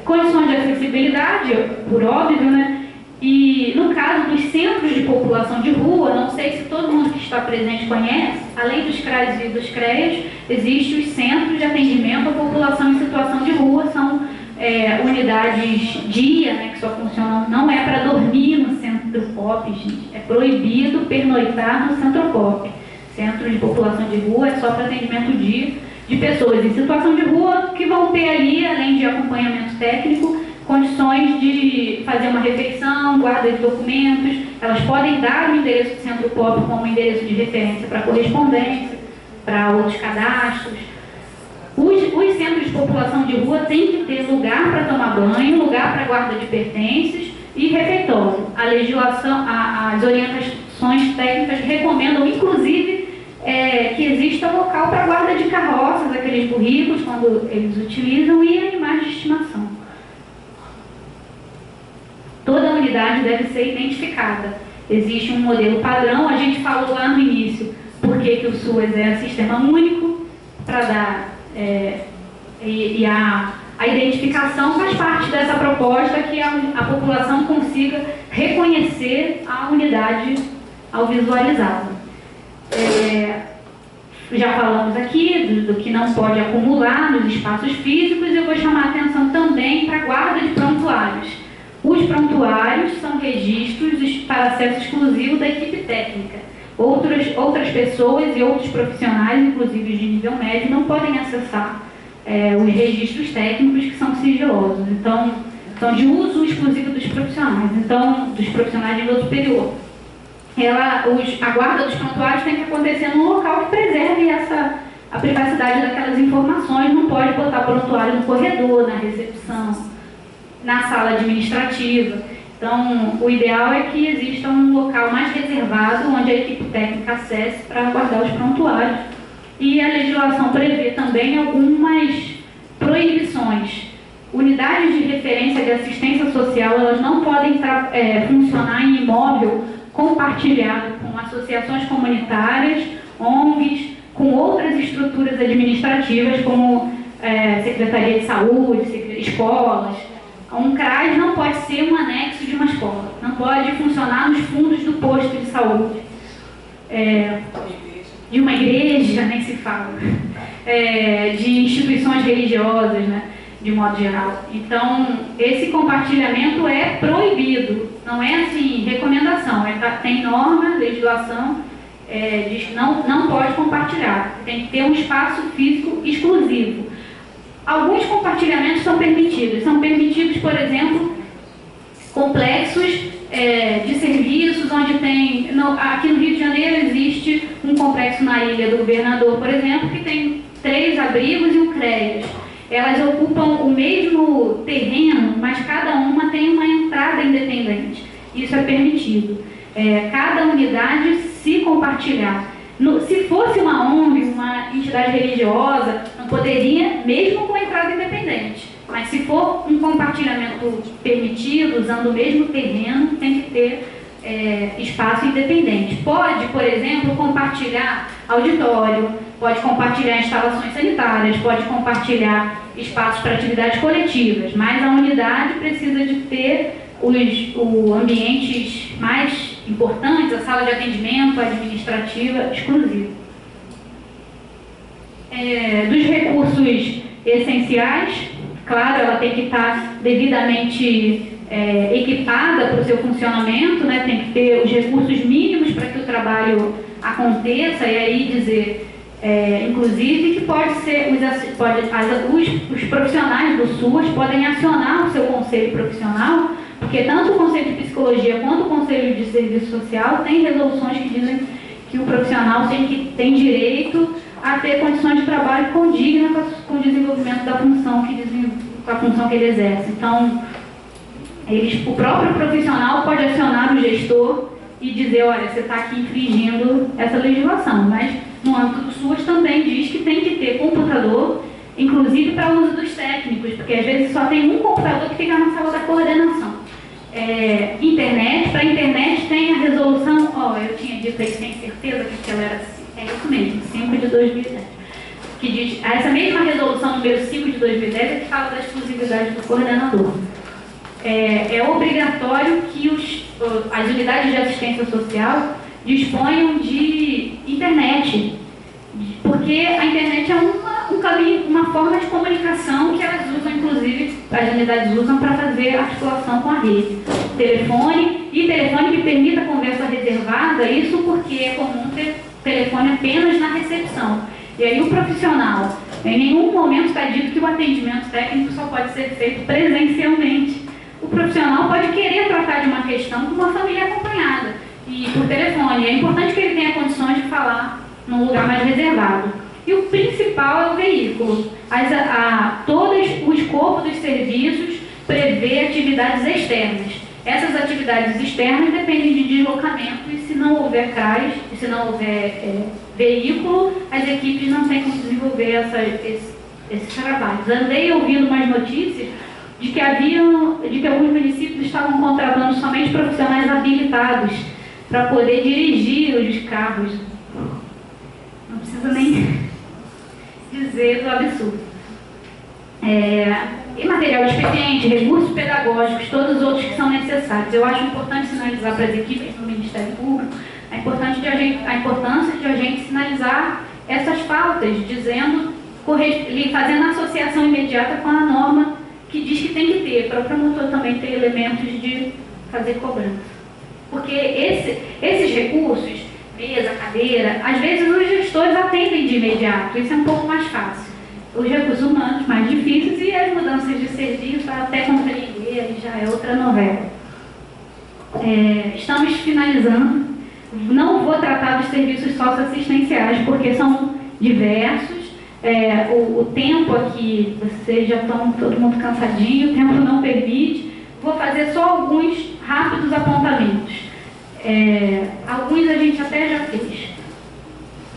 Condições de acessibilidade, por óbvio, né? E no caso dos centros de população de rua, não sei se todo mundo que está presente conhece, além dos CRAS e dos CREAs, existem os centros de atendimento à população em situação de rua, são unidades dia, né, que só funcionam, não é para dormir no centro pop, gente, é proibido pernoitar no centro pop. Centro de população de rua é só para atendimento de pessoas em situação de rua que vão ter ali, além de acompanhamento técnico, condições de fazer uma refeição, guarda de documentos. Elas podem dar o endereço do centro pop como endereço de referência para correspondência, para outros cadastros. Os centros de população de rua têm que ter lugar para tomar banho, lugar para guarda de pertences e refeitório. A legislação, as orientações técnicas recomendam, inclusive, que exista local para guarda de carroças, aqueles burricos, quando eles utilizam, e animais de estimação. Toda unidade deve ser identificada. Existe um modelo padrão, a gente falou lá no início, porque que o SUAS é um sistema único para dar, a identificação faz parte dessa proposta que a população consiga reconhecer a unidade ao visualizá-la. Já falamos aqui do que não pode acumular nos espaços físicos, e eu vou chamar a atenção também para a guarda de prontuários. Os prontuários são registros para acesso exclusivo da equipe técnica. Outras pessoas e outros profissionais, inclusive de nível médio, não podem acessar os registros técnicos que são sigilosos. Então, são de uso exclusivo dos profissionais, dos profissionais de nível superior. A guarda dos prontuários tem que acontecer num local que preserve a privacidade daquelas informações. Não pode botar prontuário no corredor, na recepção, na sala administrativa. Então, o ideal é que exista um local mais reservado, onde a equipe técnica acesse para guardar os prontuários. E a legislação prevê também algumas proibições. Unidades de referência de assistência social, elas não podem funcionar em imóvel compartilhado com associações comunitárias, ONGs, com outras estruturas administrativas, como Secretaria de Saúde, escolas. Um CRAS não pode ser um anexo de uma escola, não pode funcionar nos fundos do posto de saúde, de uma igreja, nem se fala, de instituições religiosas, né, de modo geral. Então, esse compartilhamento é proibido, não é assim, recomendação, tem norma, legislação, diz que não pode compartilhar, tem que ter um espaço físico exclusivo. Alguns compartilhamentos são permitidos, por exemplo, complexos de serviços, onde tem, aqui no Rio de Janeiro existe um complexo na Ilha do Governador, por exemplo, que tem 3 abrigos e um CREAS. Elas ocupam o mesmo terreno, mas cada uma tem uma entrada independente. Isso é permitido. Cada unidade se compartilhar. Se fosse uma ONG, uma entidade religiosa, não poderia, mesmo com entrada independente. Mas se for um compartilhamento permitido, usando o mesmo terreno, tem que ter espaço independente. Pode, por exemplo, compartilhar auditório, pode compartilhar instalações sanitárias, pode compartilhar espaços para atividades coletivas, mas a unidade precisa de ter os ambientes mais importantes, a sala de atendimento, a administrativa, exclusiva. Dos recursos essenciais, claro, ela tem que estar devidamente equipada para o seu funcionamento, né? Tem que ter os recursos mínimos para que o trabalho aconteça, e aí dizer, inclusive, que pode ser, os profissionais do SUAS podem acionar o seu conselho profissional, porque tanto o Conselho de Psicologia quanto o Conselho de Serviço Social têm resoluções que dizem que o profissional tem direito a ter condições de trabalho condignas com o desenvolvimento da função que ele exerce. Então, o próprio profissional pode acionar o gestor e dizer, olha, você está aqui infringindo essa legislação, mas no âmbito do SUAS também diz que tem que ter computador, inclusive para o uso dos técnicos, porque às vezes só tem um computador que fica na sala da coordenação. Internet, para a internet tem a resolução, eu tinha dito aí, tem certeza que ela era, isso mesmo, 5 de 2010, que diz, essa mesma resolução número 5 de 2010 é que fala da exclusividade do coordenador. É obrigatório que as unidades de assistência social disponham de internet, porque a internet é um caminho, uma forma de comunicação que elas usam, inclusive, as unidades usam para fazer articulação com a rede. Telefone que permita conversa reservada, isso porque é comum ter telefone apenas na recepção. E aí o profissional, em nenhum momento está dito que o atendimento técnico só pode ser feito presencialmente. O profissional pode querer tratar de uma questão com uma família acompanhada e por telefone. É importante que ele tenha condições de falar num lugar mais reservado. E o principal é o veículo. Todo o escopo dos serviços prevê atividades externas. Essas atividades externas dependem de deslocamento e se não houver CRAS, e se não houver veículo, as equipes não têm como desenvolver esses trabalhos. Andei ouvindo umas notícias de que alguns municípios estavam contratando somente profissionais habilitados para poder dirigir os carros. Não precisa nem dizer do absurdo. E material de expediente, recursos pedagógicos, todos os outros que são necessários. Eu acho importante sinalizar para as equipes do Ministério Público a importância de a gente sinalizar essas faltas, fazendo associação imediata com a norma que diz que tem que ter, para o promotor também ter elementos de fazer cobrança. Porque esses recursos, mesa, cadeira, às vezes os gestores atendem de imediato, isso é um pouco mais fácil. Os recursos humanos mais difíceis e as mudanças de serviço até compreender, aí já é outra novela. Estamos finalizando. Não vou tratar dos serviços socioassistenciais, porque são diversos. O tempo aqui, vocês já estão todo mundo cansadinho, o tempo não permite. Vou fazer só alguns rápidos apontamentos. Alguns a gente até já fez.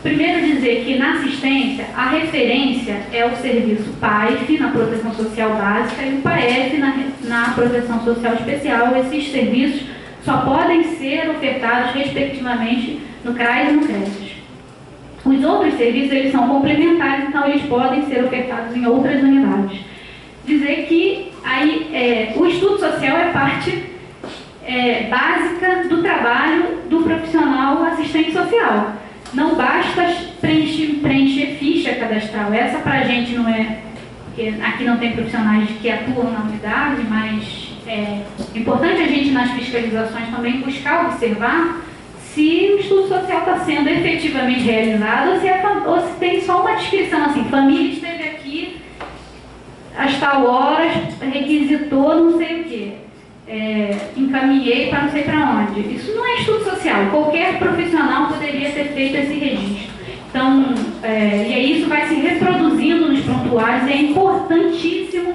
Primeiro dizer que na assistência, a referência é o serviço PAEF na proteção social básica e o PAEF na proteção social especial. Esses serviços só podem ser ofertados respectivamente no CRAS e no CREAS. Os outros serviços, eles são complementares, então eles podem ser ofertados em outras unidades. Dizer que aí, o estudo social é parte básica do trabalho do profissional assistente social. Não basta preencher ficha cadastral. Essa para a gente não é, porque aqui não tem profissionais que atuam na unidade, mas é importante a gente nas fiscalizações também buscar observar se o estudo social está sendo efetivamente realizado ou se tem só uma descrição assim, família esteve aqui às tal horas, requisitou não sei o quê. Encaminhei para não sei para onde. Isso não é estudo social. Qualquer profissional poderia ter feito esse registro. Então, e aí isso vai se reproduzindo nos prontuários e é importantíssimo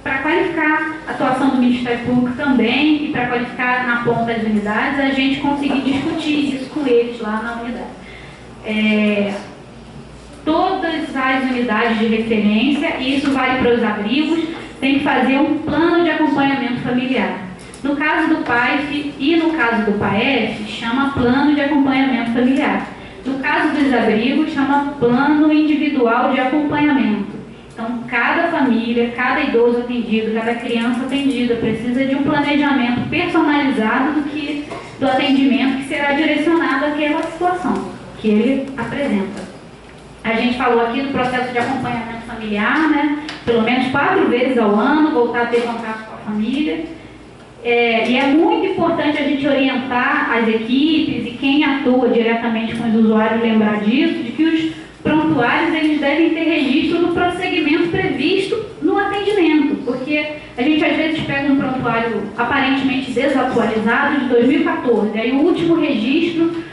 para qualificar a atuação do Ministério Público também e para qualificar na ponta das unidades, a gente conseguir discutir isso com eles lá na unidade. Todas as unidades de referência, e isso vale para os abrigos, tem que fazer um plano de acompanhamento familiar. No caso do PAIF e no caso do PAEF, chama Plano de Acompanhamento Familiar. No caso dos abrigos, chama Plano Individual de Acompanhamento. Então, cada família, cada idoso atendido, cada criança atendida precisa de um planejamento personalizado do atendimento que será direcionado àquela situação que ele apresenta. A gente falou aqui do processo de acompanhamento familiar, né? Pelo menos 4 vezes ao ano, voltar a ter contato com a família. E é muito importante a gente orientar as equipes e quem atua diretamente com os usuários lembrar disso, de que os prontuários eles devem ter registro do prosseguimento previsto no atendimento, porque a gente às vezes pega um prontuário aparentemente desatualizado de 2014, aí o último registro,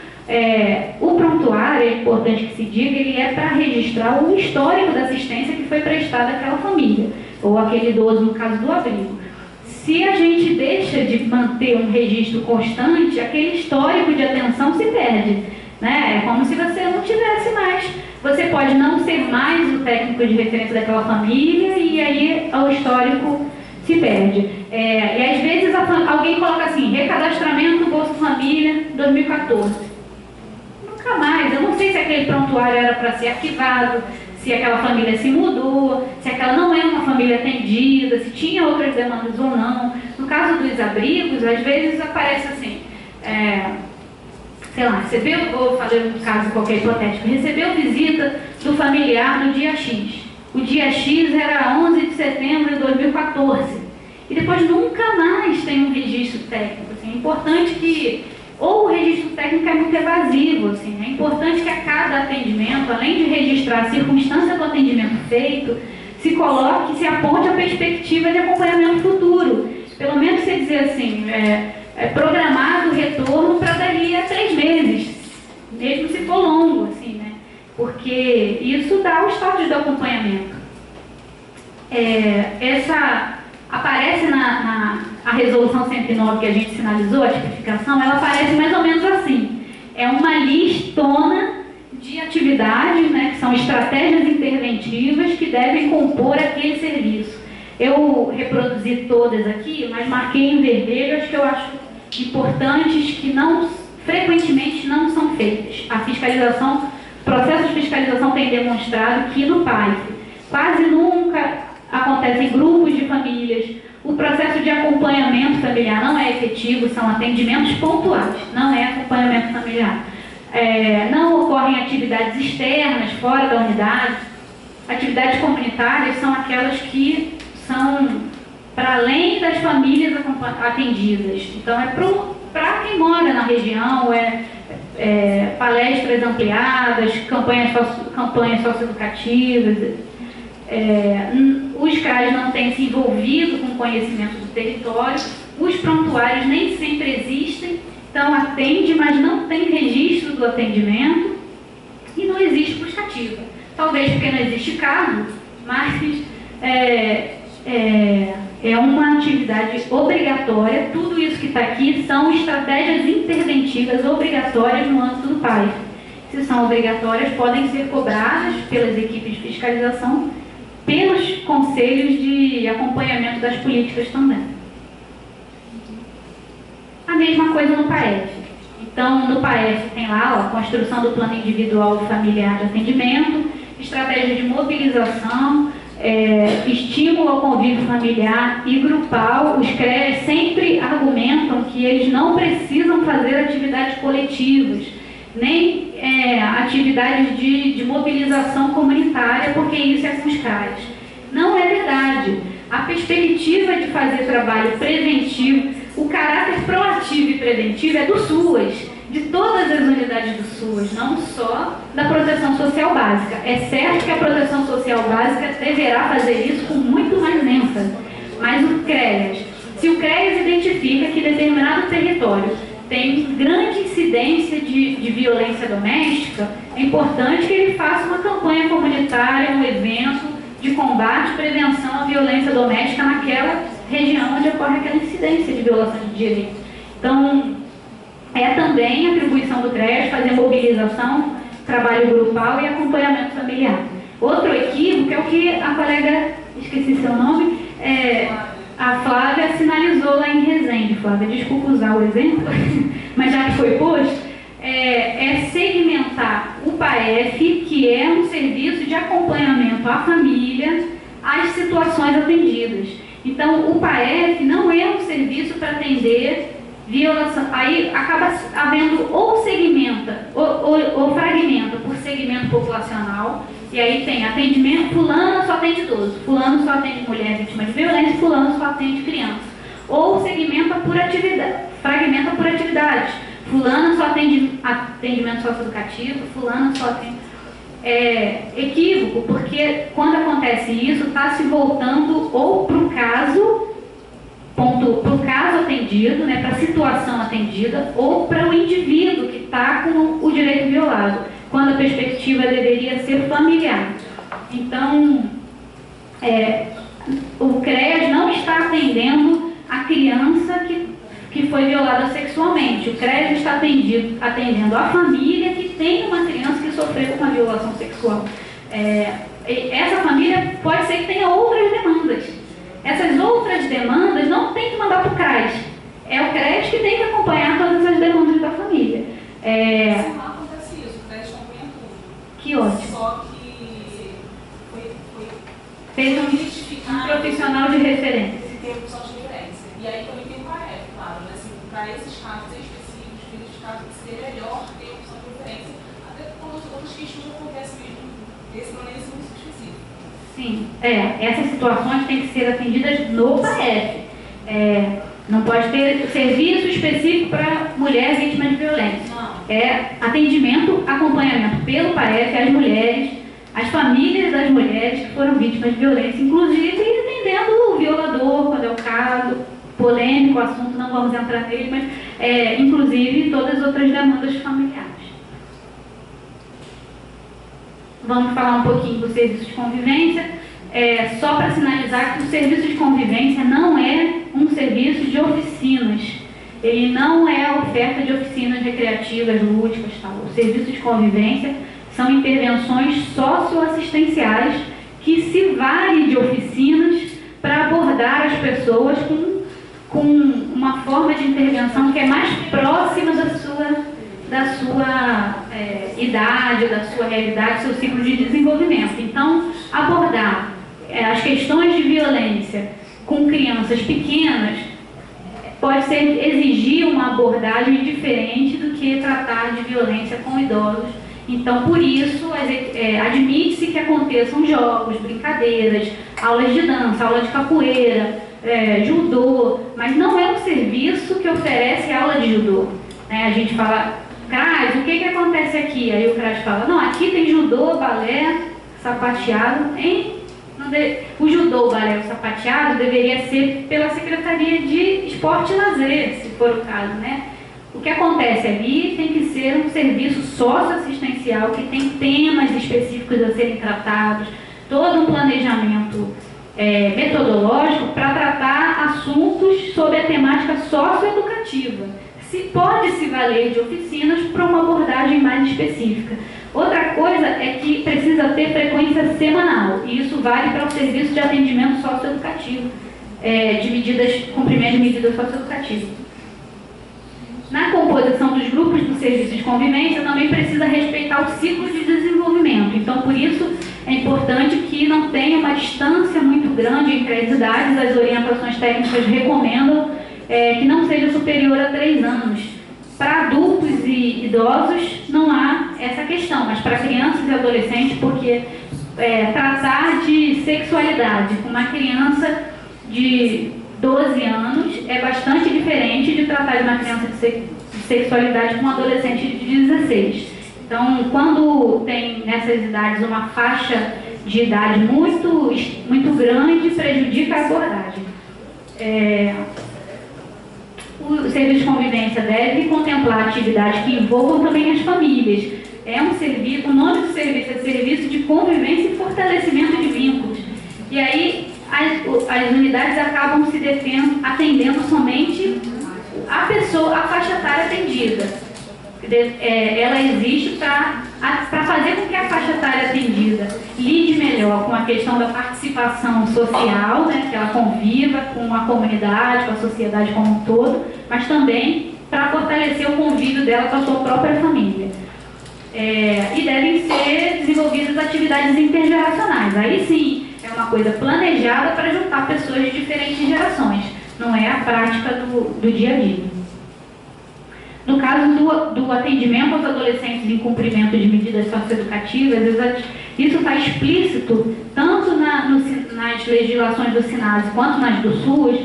o prontuário, é importante que se diga, ele é para registrar o histórico da assistência que foi prestada àquela família, ou aquele idoso no caso do abrigo. Se a gente deixa de manter um registro constante, aquele histórico de atenção se perde, né? É como se você não tivesse mais. Você pode não ser mais o técnico de referência daquela família e aí o histórico se perde. E às vezes alguém coloca assim, recadastramento Bolsa Família 2014. Nunca mais. Eu não sei se aquele prontuário era para ser arquivado, se aquela família se mudou, se aquela não é uma família atendida, se tinha outras demandas ou não. No caso dos abrigos, às vezes aparece assim, sei lá, recebeu, vou fazer um caso qualquer hipotético, recebeu visita do familiar no dia X. O dia X era 11 de setembro de 2014. E depois nunca mais tem um registro técnico. Assim. É importante que, ou o registro técnico é muito evasivo, assim, é importante que a cada atendimento, além de registrar a circunstância do atendimento feito, se coloque, se aponte a perspectiva de acompanhamento futuro. Pelo menos você dizer assim, programado o retorno para dali a 3 meses, mesmo se for longo, assim, né? Porque isso dá o status do acompanhamento. Aparece a resolução 109 que a gente sinalizou, a tipificação, ela aparece mais ou menos assim. É uma listona de atividades, né, que são estratégias interventivas que devem compor aquele serviço. Eu reproduzi todas aqui, mas marquei em vermelho as que eu acho importantes, que frequentemente não são feitas. A fiscalização, o processo de fiscalização tem demonstrado que no PAIF quase nunca acontecem grupos de famílias, o processo de acompanhamento familiar não é efetivo, são atendimentos pontuais, não é acompanhamento familiar. Não ocorrem atividades externas, fora da unidade. Atividades comunitárias são aquelas que são para além das famílias atendidas. Então, para quem mora na região, palestras ampliadas, campanhas socioeducativas. Os CRAs não têm se envolvido com o conhecimento do território, os prontuários nem sempre existem, então atende, mas não tem registro do atendimento e não existe buscativa. Talvez porque não existe cargo, mas é uma atividade obrigatória. Tudo isso que está aqui são estratégias interventivas obrigatórias no âmbito do PAIF. Se são obrigatórias, podem ser cobradas pelas equipes de fiscalização, pelos conselhos de acompanhamento das políticas também. A mesma coisa no PAEF. Então, no PAEF tem lá a construção do plano individual e familiar de atendimento, estratégia de mobilização, estímulo ao convívio familiar e grupal. Os CREAs sempre argumentam que eles não precisam fazer atividades coletivas, nem atividades de mobilização comunitária, porque isso é com os CRAs. Não é verdade. A perspectiva de fazer trabalho preventivo, o caráter proativo e preventivo é do SUAS, de todas as unidades do SUAS, não só da proteção social básica. É certo que a proteção social básica deverá fazer isso com muito mais ênfase, mas o CREAS, se o CREAS identifica que determinado território tem grande incidência de violência doméstica, é importante que ele faça uma campanha comunitária, um evento de combate e prevenção à violência doméstica naquela região onde ocorre aquela incidência de violação de direitos. Então, é também atribuição do CREAS fazer mobilização, trabalho grupal e acompanhamento familiar. Outro equívoco é o que a colega, esqueci seu nome, a Flávia sinalizou lá em Resende, Flávia, desculpa usar o exemplo, mas já que foi posto, é segmentar o PAEF, que é um serviço de acompanhamento à família, às situações atendidas. Então, o PAEF não é um serviço para atender violação, aí acaba havendo ou segmenta, ou fragmenta por segmento populacional, e aí tem atendimento, fulano só atende idoso, fulano só atende mulher vítima de violência, fulano só atende criança. Ou segmenta por atividade, fragmenta por atividades, fulano só atende atendimento socioeducativo, fulano só atende... equívoco, porque quando acontece isso, está se voltando ou para o caso atendido, né, para a situação atendida, ou para o indivíduo que está com o direito violado, quando a perspectiva deveria ser familiar. Então, o CREAS não está atendendo a criança que foi violada sexualmente. O CREAS está atendendo a família que tem uma criança que sofreu uma violação sexual. Essa família pode ser que tenha outras demandas. Essas outras demandas não tem que mandar para o CRAS. É o CREAS que tem que acompanhar todas as demandas da família. Não acontece isso, o CREAS acompanha tudo. Que ótimo. Só que fez um profissional de referência. Tem um profissional de referência. E aí também tem o PAEF, claro, né? Assim, para esses casos específicos, filhos de casos que seria melhor ter uma opção de referência, até quando outras questões acontecem mesmo. Esse não é esse muito específico. Sim, essas situações têm que ser atendidas no PAEF. Não pode ter serviço específico para mulher vítima de violência. Não. Acendimento, acompanhamento pelo PAEF às mulheres, às famílias das mulheres que foram vítimas de violência, inclusive atendendo o violador, quando é o caso, polêmico o assunto, não vamos entrar nele, mas inclusive todas as outras demandas familiares. Vamos falar um pouquinho do serviço de convivência. Só para sinalizar que o serviço de convivência não é um serviço de oficinas. Ele não é a oferta de oficinas recreativas, lúdicas, tal. O serviço de convivência são intervenções socioassistenciais que se valem de oficinas para abordar as pessoas com uma forma de intervenção que é mais próxima da sua idade, da sua realidade, do seu ciclo de desenvolvimento. Então, abordar as questões de violência com crianças pequenas pode exigir uma abordagem diferente do que tratar de violência com idosos. Então, por isso, admite-se que aconteçam jogos, brincadeiras, aulas de dança, aula de capoeira, judô, mas não é um serviço que oferece aula de judô. A gente fala, CRAS, o que acontece aqui? Aí o CRAS fala, não, aqui tem judô, balé, sapateado, o judô, o balé, o sapateado deveria ser pela Secretaria de Esporte e Lazer, se for o caso, né? O que acontece ali tem que ser um serviço socioassistencial que tem temas específicos a serem tratados, todo um planejamento metodológico para tratar assuntos sobre a temática socioeducativa. Pode se valer de oficinas para uma abordagem mais específica. Outra coisa é que precisa ter frequência semanal, e isso vale para o serviço de atendimento socioeducativo, cumprimento de medidas socioeducativas. Na composição dos grupos do serviço de convivência, também precisa respeitar o ciclo de desenvolvimento. Então, por isso, é importante que não tenha uma distância muito grande entre as idades. As orientações técnicas recomendam que não seja superior a 3 anos. Para adultos e idosos, não há essa questão, mas para crianças e adolescentes, porque tratar de sexualidade com uma criança de 12 anos é bastante diferente de tratar de uma criança de sexualidade com um adolescente de 16. Então, quando tem nessas idades uma faixa de idade muito grande, prejudica a abordagem. O serviço de convivência deve contemplar atividades que envolvam também as famílias. O nome do serviço é Serviço de Convivência e Fortalecimento de Vínculos. E aí, as unidades acabam atendendo somente a faixa etária atendida. ela existe para fazer com que a faixa etária atendida lide melhor com a questão da participação social, né, que ela conviva com a comunidade, com a sociedade como um todo, mas também para fortalecer o convívio dela com a sua própria família. E devem ser desenvolvidas atividades intergeracionais. Aí sim, é uma coisa planejada para juntar pessoas de diferentes gerações, não é a prática do dia a dia. No caso do atendimento aos adolescentes em cumprimento de medidas socioeducativas, isso está explícito tanto nas legislações do SINASE quanto nas do SUS,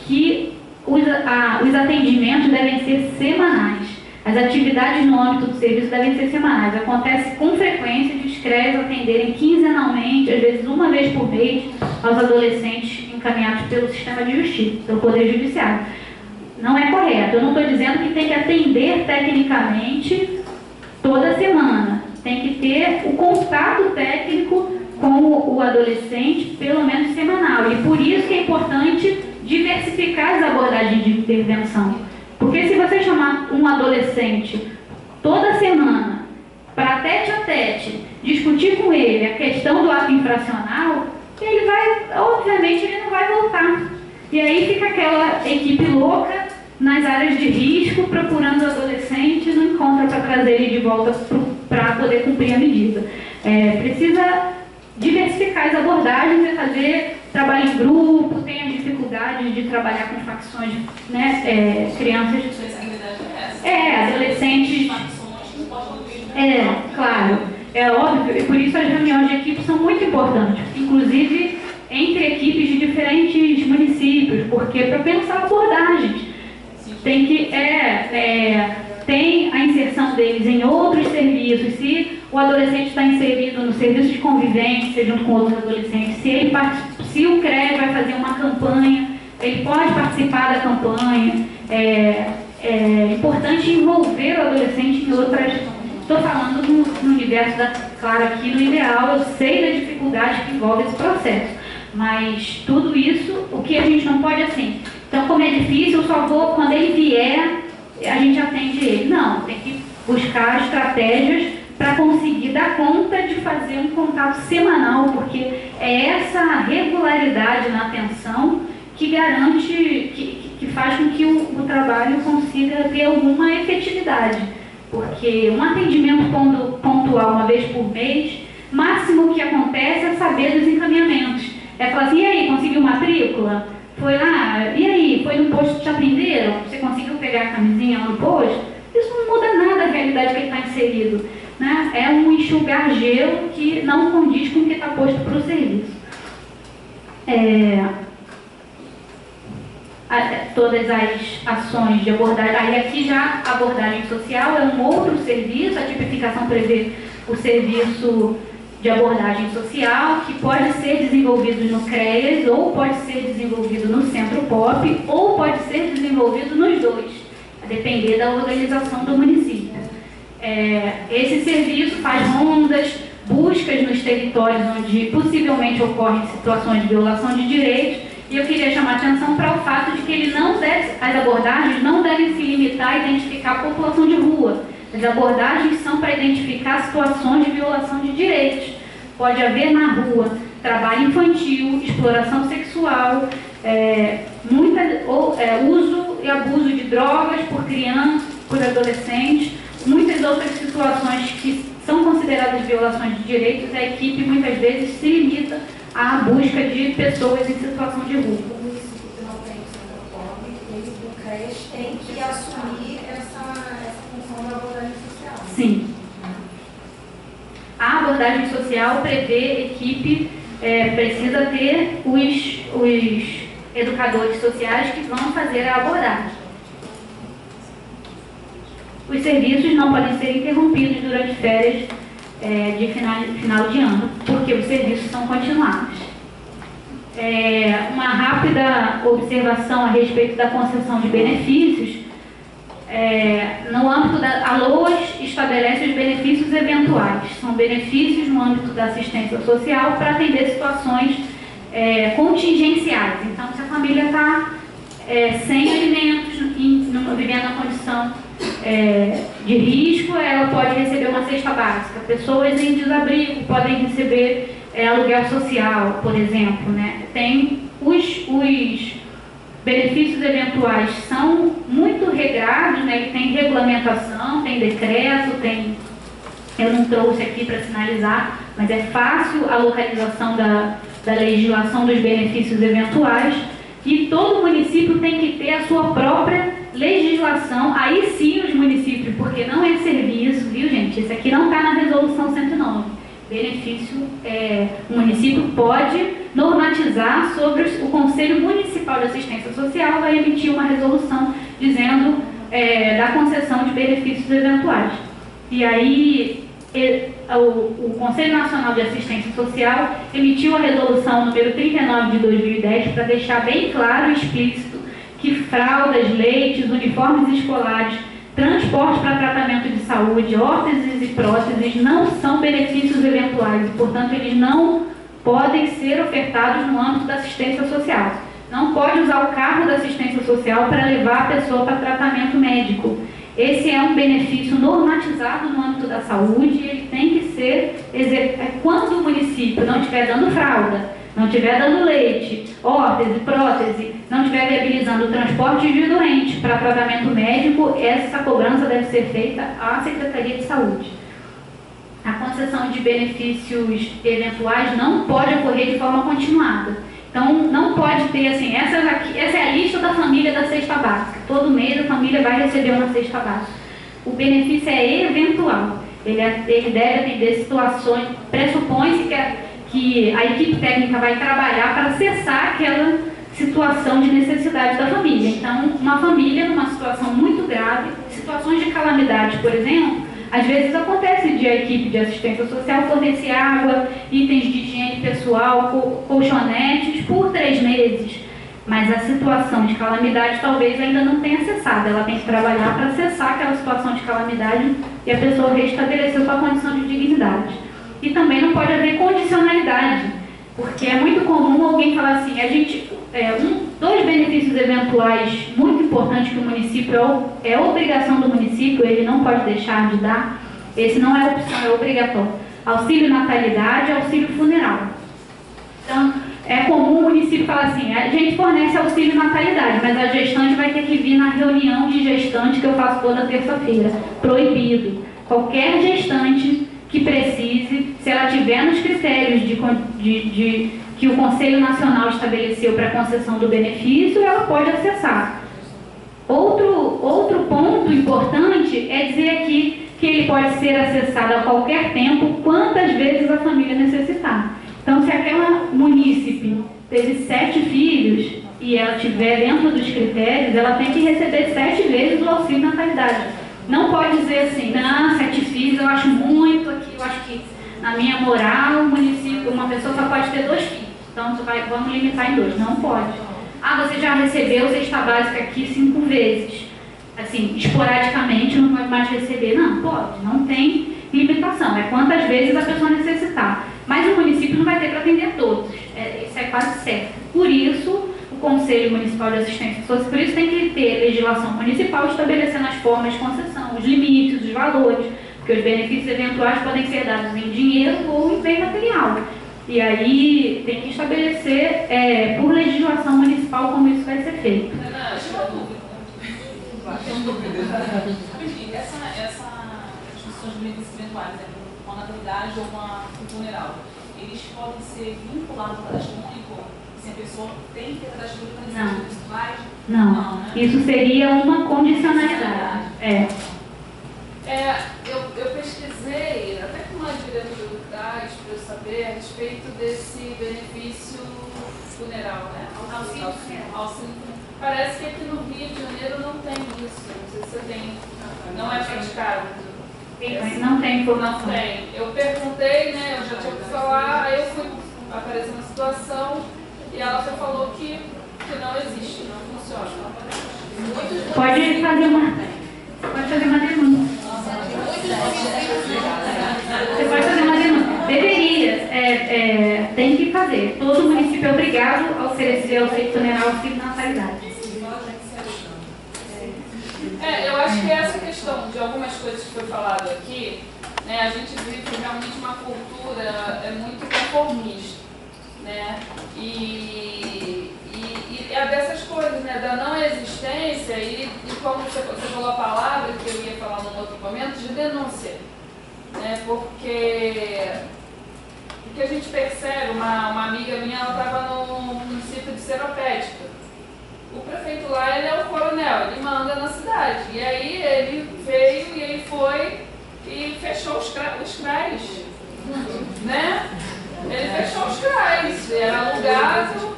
que os atendimentos devem ser semanais. As atividades no âmbito do serviço devem ser semanais. Acontece com frequência de os CREAs atenderem quinzenalmente, às vezes uma vez por mês, aos adolescentes encaminhados pelo sistema de justiça, pelo Poder Judiciário. Não é correto. Eu não estou dizendo que tem que atender tecnicamente toda semana. Tem que ter o contato técnico com o adolescente, pelo menos semanal. E por isso que é importante diversificar as abordagens de intervenção. Porque se você chamar um adolescente toda semana para tete-a-tete discutir com ele a questão do ato infracional, ele vai, obviamente, ele não vai voltar. E aí fica aquela equipe louca nas áreas de risco, procurando o adolescente, não encontra para trazer ele de volta para poder cumprir a medida. Precisa diversificar as abordagens e fazer trabalho em grupo, tem as dificuldades de trabalhar com facções, né, crianças, adolescentes. Claro, é óbvio, e por isso as reuniões de equipe são muito importantes, inclusive entre equipes de diferentes municípios, porque para pensar abordagens. Tem que tem a inserção deles em outros serviços. Se o adolescente está inserido no serviço de convivência junto com outros adolescentes, se o CREA vai fazer uma campanha, ele pode participar da campanha. É importante envolver o adolescente em outras. Estou falando no universo claro, aqui no ideal, eu sei da dificuldade que envolve esse processo, mas tudo isso, o que a gente não pode assim. Então, como é difícil, eu só vou, quando ele vier, a gente atende ele. Não, tem que buscar estratégias para conseguir dar conta de fazer um contato semanal, porque é essa regularidade na atenção que garante, que faz com que o trabalho consiga ter alguma efetividade. Porque um atendimento pontual uma vez por mês, máximo que acontece é saber dos encaminhamentos. É falar assim, e aí, conseguiu matrícula? Foi lá, e aí, foi no posto que te aprenderam? Você conseguiu pegar a camisinha lá no posto? Isso não muda nada a realidade que ele está inserido. Né? É um enxugar gelo que não condiz com o que está posto para o serviço. Todas as ações de abordagem, aí aqui já a abordagem social é um outro serviço, a tipificação prevê o serviço de abordagem social, que pode ser desenvolvido no CREAS, ou pode ser desenvolvido no Centro POP, ou pode ser desenvolvido nos dois, a depender da organização do município. Esse serviço faz rondas, buscas nos territórios onde possivelmente ocorrem situações de violação de direitos, e eu queria chamar a atenção para o fato de que as abordagens não devem se limitar a identificar a população de rua. As abordagens são para identificar situações de violação de direitos. Pode haver na rua trabalho infantil, exploração sexual, uso e abuso de drogas por crianças, por adolescentes, muitas outras situações que são consideradas violações de direitos. A equipe muitas vezes se limita à busca de pessoas em situação de rua. O município que não tem centro público, o CREAS tem que assumir essa função da abordagem social. Sim. A abordagem social prevê equipe, precisa ter os educadores sociais que vão fazer a abordagem. Os serviços não podem ser interrompidos durante férias de final de ano, porque os serviços são continuados. Uma rápida observação a respeito da concessão de benefícios. No âmbito a LOAS estabelece os benefícios eventuais. São benefícios no âmbito da assistência social para atender situações contingenciais. Então, se a família está sem alimentos, vivendo na condição de risco, ela pode receber uma cesta básica. Pessoas em desabrigo podem receber aluguel social, por exemplo, né? Tem os benefícios eventuais são muito regrados, né? Tem regulamentação, tem decreto, eu não trouxe aqui para sinalizar, mas é fácil a localização da legislação dos benefícios eventuais, e todo município tem que ter a sua própria legislação. Aí sim os municípios, porque não é serviço, viu gente? Isso aqui não está na resolução 109. Benefício, o município pode normatizar sobre o Conselho Municipal de Assistência Social, vai emitir uma resolução dizendo da concessão de benefícios eventuais. E aí o Conselho Nacional de Assistência Social emitiu a resolução número 39 de 2010 para deixar bem claro e explícito que fraldas, leites, uniformes escolares, transporte para tratamento de saúde, órteses e próteses não são benefícios eventuais e, portanto, eles não podem ser ofertados no âmbito da assistência social. Não pode usar o carro da assistência social para levar a pessoa para tratamento médico. Esse é um benefício normatizado no âmbito da saúde e ele tem que ser quando o município não estiver dando fralda, não estiver dando leite, órtese, prótese, não estiver viabilizando o transporte de doente para tratamento médico, essa cobrança deve ser feita à Secretaria de Saúde. A concessão de benefícios eventuais não pode ocorrer de forma continuada. Então, não pode ter assim, essa é a lista da família da cesta básica. Todo mês a família vai receber uma cesta básica. O benefício é eventual. Ele deve atender situações, pressupõe-se que a equipe técnica vai trabalhar para cessar aquela situação de necessidade da família. Então, uma família numa situação muito grave, situações de calamidade, por exemplo, às vezes acontece de a equipe de assistência social fornecer água, itens de higiene pessoal, colchonetes por 3 meses. Mas a situação de calamidade talvez ainda não tenha cessado. Ela tem que trabalhar para cessar aquela situação de calamidade e a pessoa restabelecer sua condição de dignidade. E também não pode haver condicionalidade, porque é muito comum alguém falar assim, dois benefícios eventuais muito importantes que o município, é obrigação do município, ele não pode deixar de dar, esse não é opção, é obrigatório. Auxílio natalidade e auxílio funeral. Então, é comum o município falar assim, a gente fornece auxílio natalidade, mas a gestante vai ter que vir na reunião de gestante que eu faço toda terça-feira. Proibido. Qualquer gestante que precise, se ela tiver nos critérios que o Conselho Nacional estabeleceu para a concessão do benefício, ela pode acessar. Outro ponto importante é dizer aqui que ele pode ser acessado a qualquer tempo, quantas vezes a família necessitar. Então, se aquela munícipe teve 7 filhos e ela estiver dentro dos critérios, ela tem que receber 7 vezes o auxílio natalidade. Não pode dizer assim, não, 7 filhos eu acho muito aqui, eu acho que na minha moral, o município, uma pessoa só pode ter 2 filhos. Então, vamos limitar em 2. Não pode. Ah, você já recebeu cesta básica aqui 5 vezes. Assim, esporadicamente não pode mais receber. Não, pode. Não tem limitação. É quantas vezes a pessoa necessitar. Mas o município não vai ter para atender todos. Isso é quase certo. Por isso, o Conselho Municipal de Assistência Social, por isso tem que ter legislação municipal estabelecendo as formas de concessão, os limites, os valores, porque os benefícios eventuais podem ser dados em dinheiro ou em bem material. E aí tem que estabelecer por legislação municipal como isso vai ser feito. Essas discussões de benefícios eventuais, uma natalidade ou uma funeral, eles podem ser vinculados ao cadastro único? Se a pessoa tem que ter cadastro único para benefícios eventuais? Não, né? Isso seria uma condicionalidade. Eu pesquisei, até com uma diretora do CRAS, para eu saber a respeito desse benefício funeral, né? Auxílio funeral. Parece que aqui no Rio de Janeiro não tem isso. Não sei se você tem. Não é praticado. Não tem informação. Não tem. Eu perguntei, né? Eu já tinha ouvido falar, aí eu fui aparecer na situação e ela já falou que não existe, não funciona. Pode fazer uma denúncia. Você pode fazer uma denúncia. Deveria, tem que fazer. Todo município é obrigado a oferecer auxílio funeral, auxílio natalidade. Eu acho que é essa questão. algumas coisas que foi falado aqui, né, a gente vive realmente uma cultura muito conformista, né, e é dessas coisas, né, da não existência e como você falou a palavra, que eu ia falar num outro momento, de denúncia, né, porque a gente percebe, uma amiga minha, ela estava no município de Seropédica. O prefeito lá, ele é o coronel, ele manda na cidade. E aí ele veio e ele foi e fechou os CRAs, né? Ele fechou os CRAs, era alugado,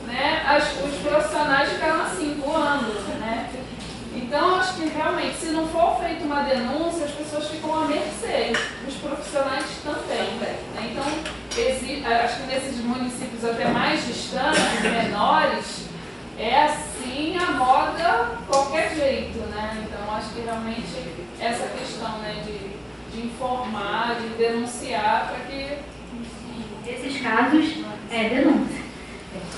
né? Os profissionais ficaram assim, voando, né? Então, acho que realmente, se não for feita uma denúncia, as pessoas ficam à mercê, os profissionais também, né? Então, acho que nesses municípios até mais distantes, menores, é assim a moda qualquer jeito, né? Então, acho que realmente essa questão, né, de informar, de denunciar para que... Esses casos é denúncia.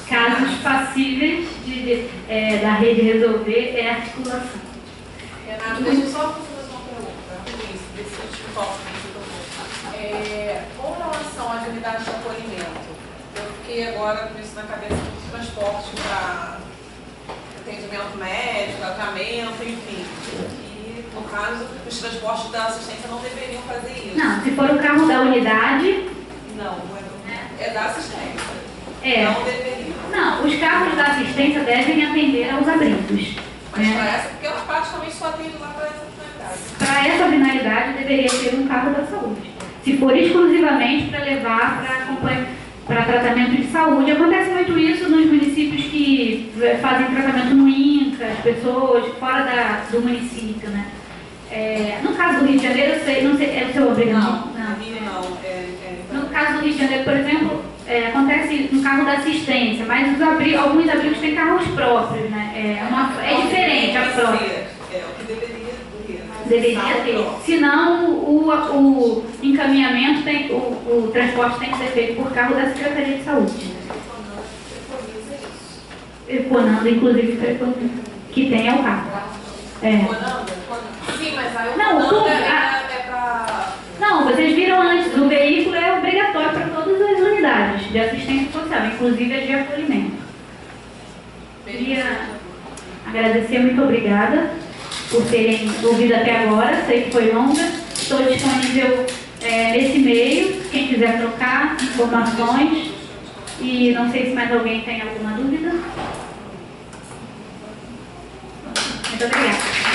Casos passíveis da rede resolver é articulação. Renato, deixa eu só fazer uma pergunta. Ver se eu te toco com relação às unidades de acolhimento, eu fiquei agora com isso na cabeça do transporte para atendimento médico, tratamento, enfim. E, no caso, os transportes da assistência não deveriam fazer isso. Não, se for o carro da unidade... Não, é da assistência. Não deveria. Não, os carros da assistência devem atender aos abrigos. Mas para essa, porque ela praticamente só atende lá para essa finalidade. Para essa finalidade, deveria ter um carro da saúde. Se for exclusivamente para levar para tratamento de saúde. Acontece muito isso nos municípios que fazem tratamento no INCA, as pessoas fora do município, né? No caso do Rio de Janeiro, eu sei, não sei, é o seu obrigação? Não. No caso do Rio de Janeiro, por exemplo, acontece no carro da assistência, mas alguns abrigos têm carros próprios, né? É diferente a prova. É o que deveria ter. Senão, o encaminhamento, o transporte tem que ser feito por carro da Secretaria de Saúde. Econando, inclusive, que tem o carro. Sim, mas aí o Não, para... Não, vocês viram antes, o veículo é obrigatório para todas as unidades de assistência social, inclusive a de acolhimento. Queria agradecer, muito obrigada por terem ouvido até agora, sei que foi longa. Estou disponível nesse e-mail, quem quiser trocar informações. E não sei se mais alguém tem alguma dúvida. Muito obrigada.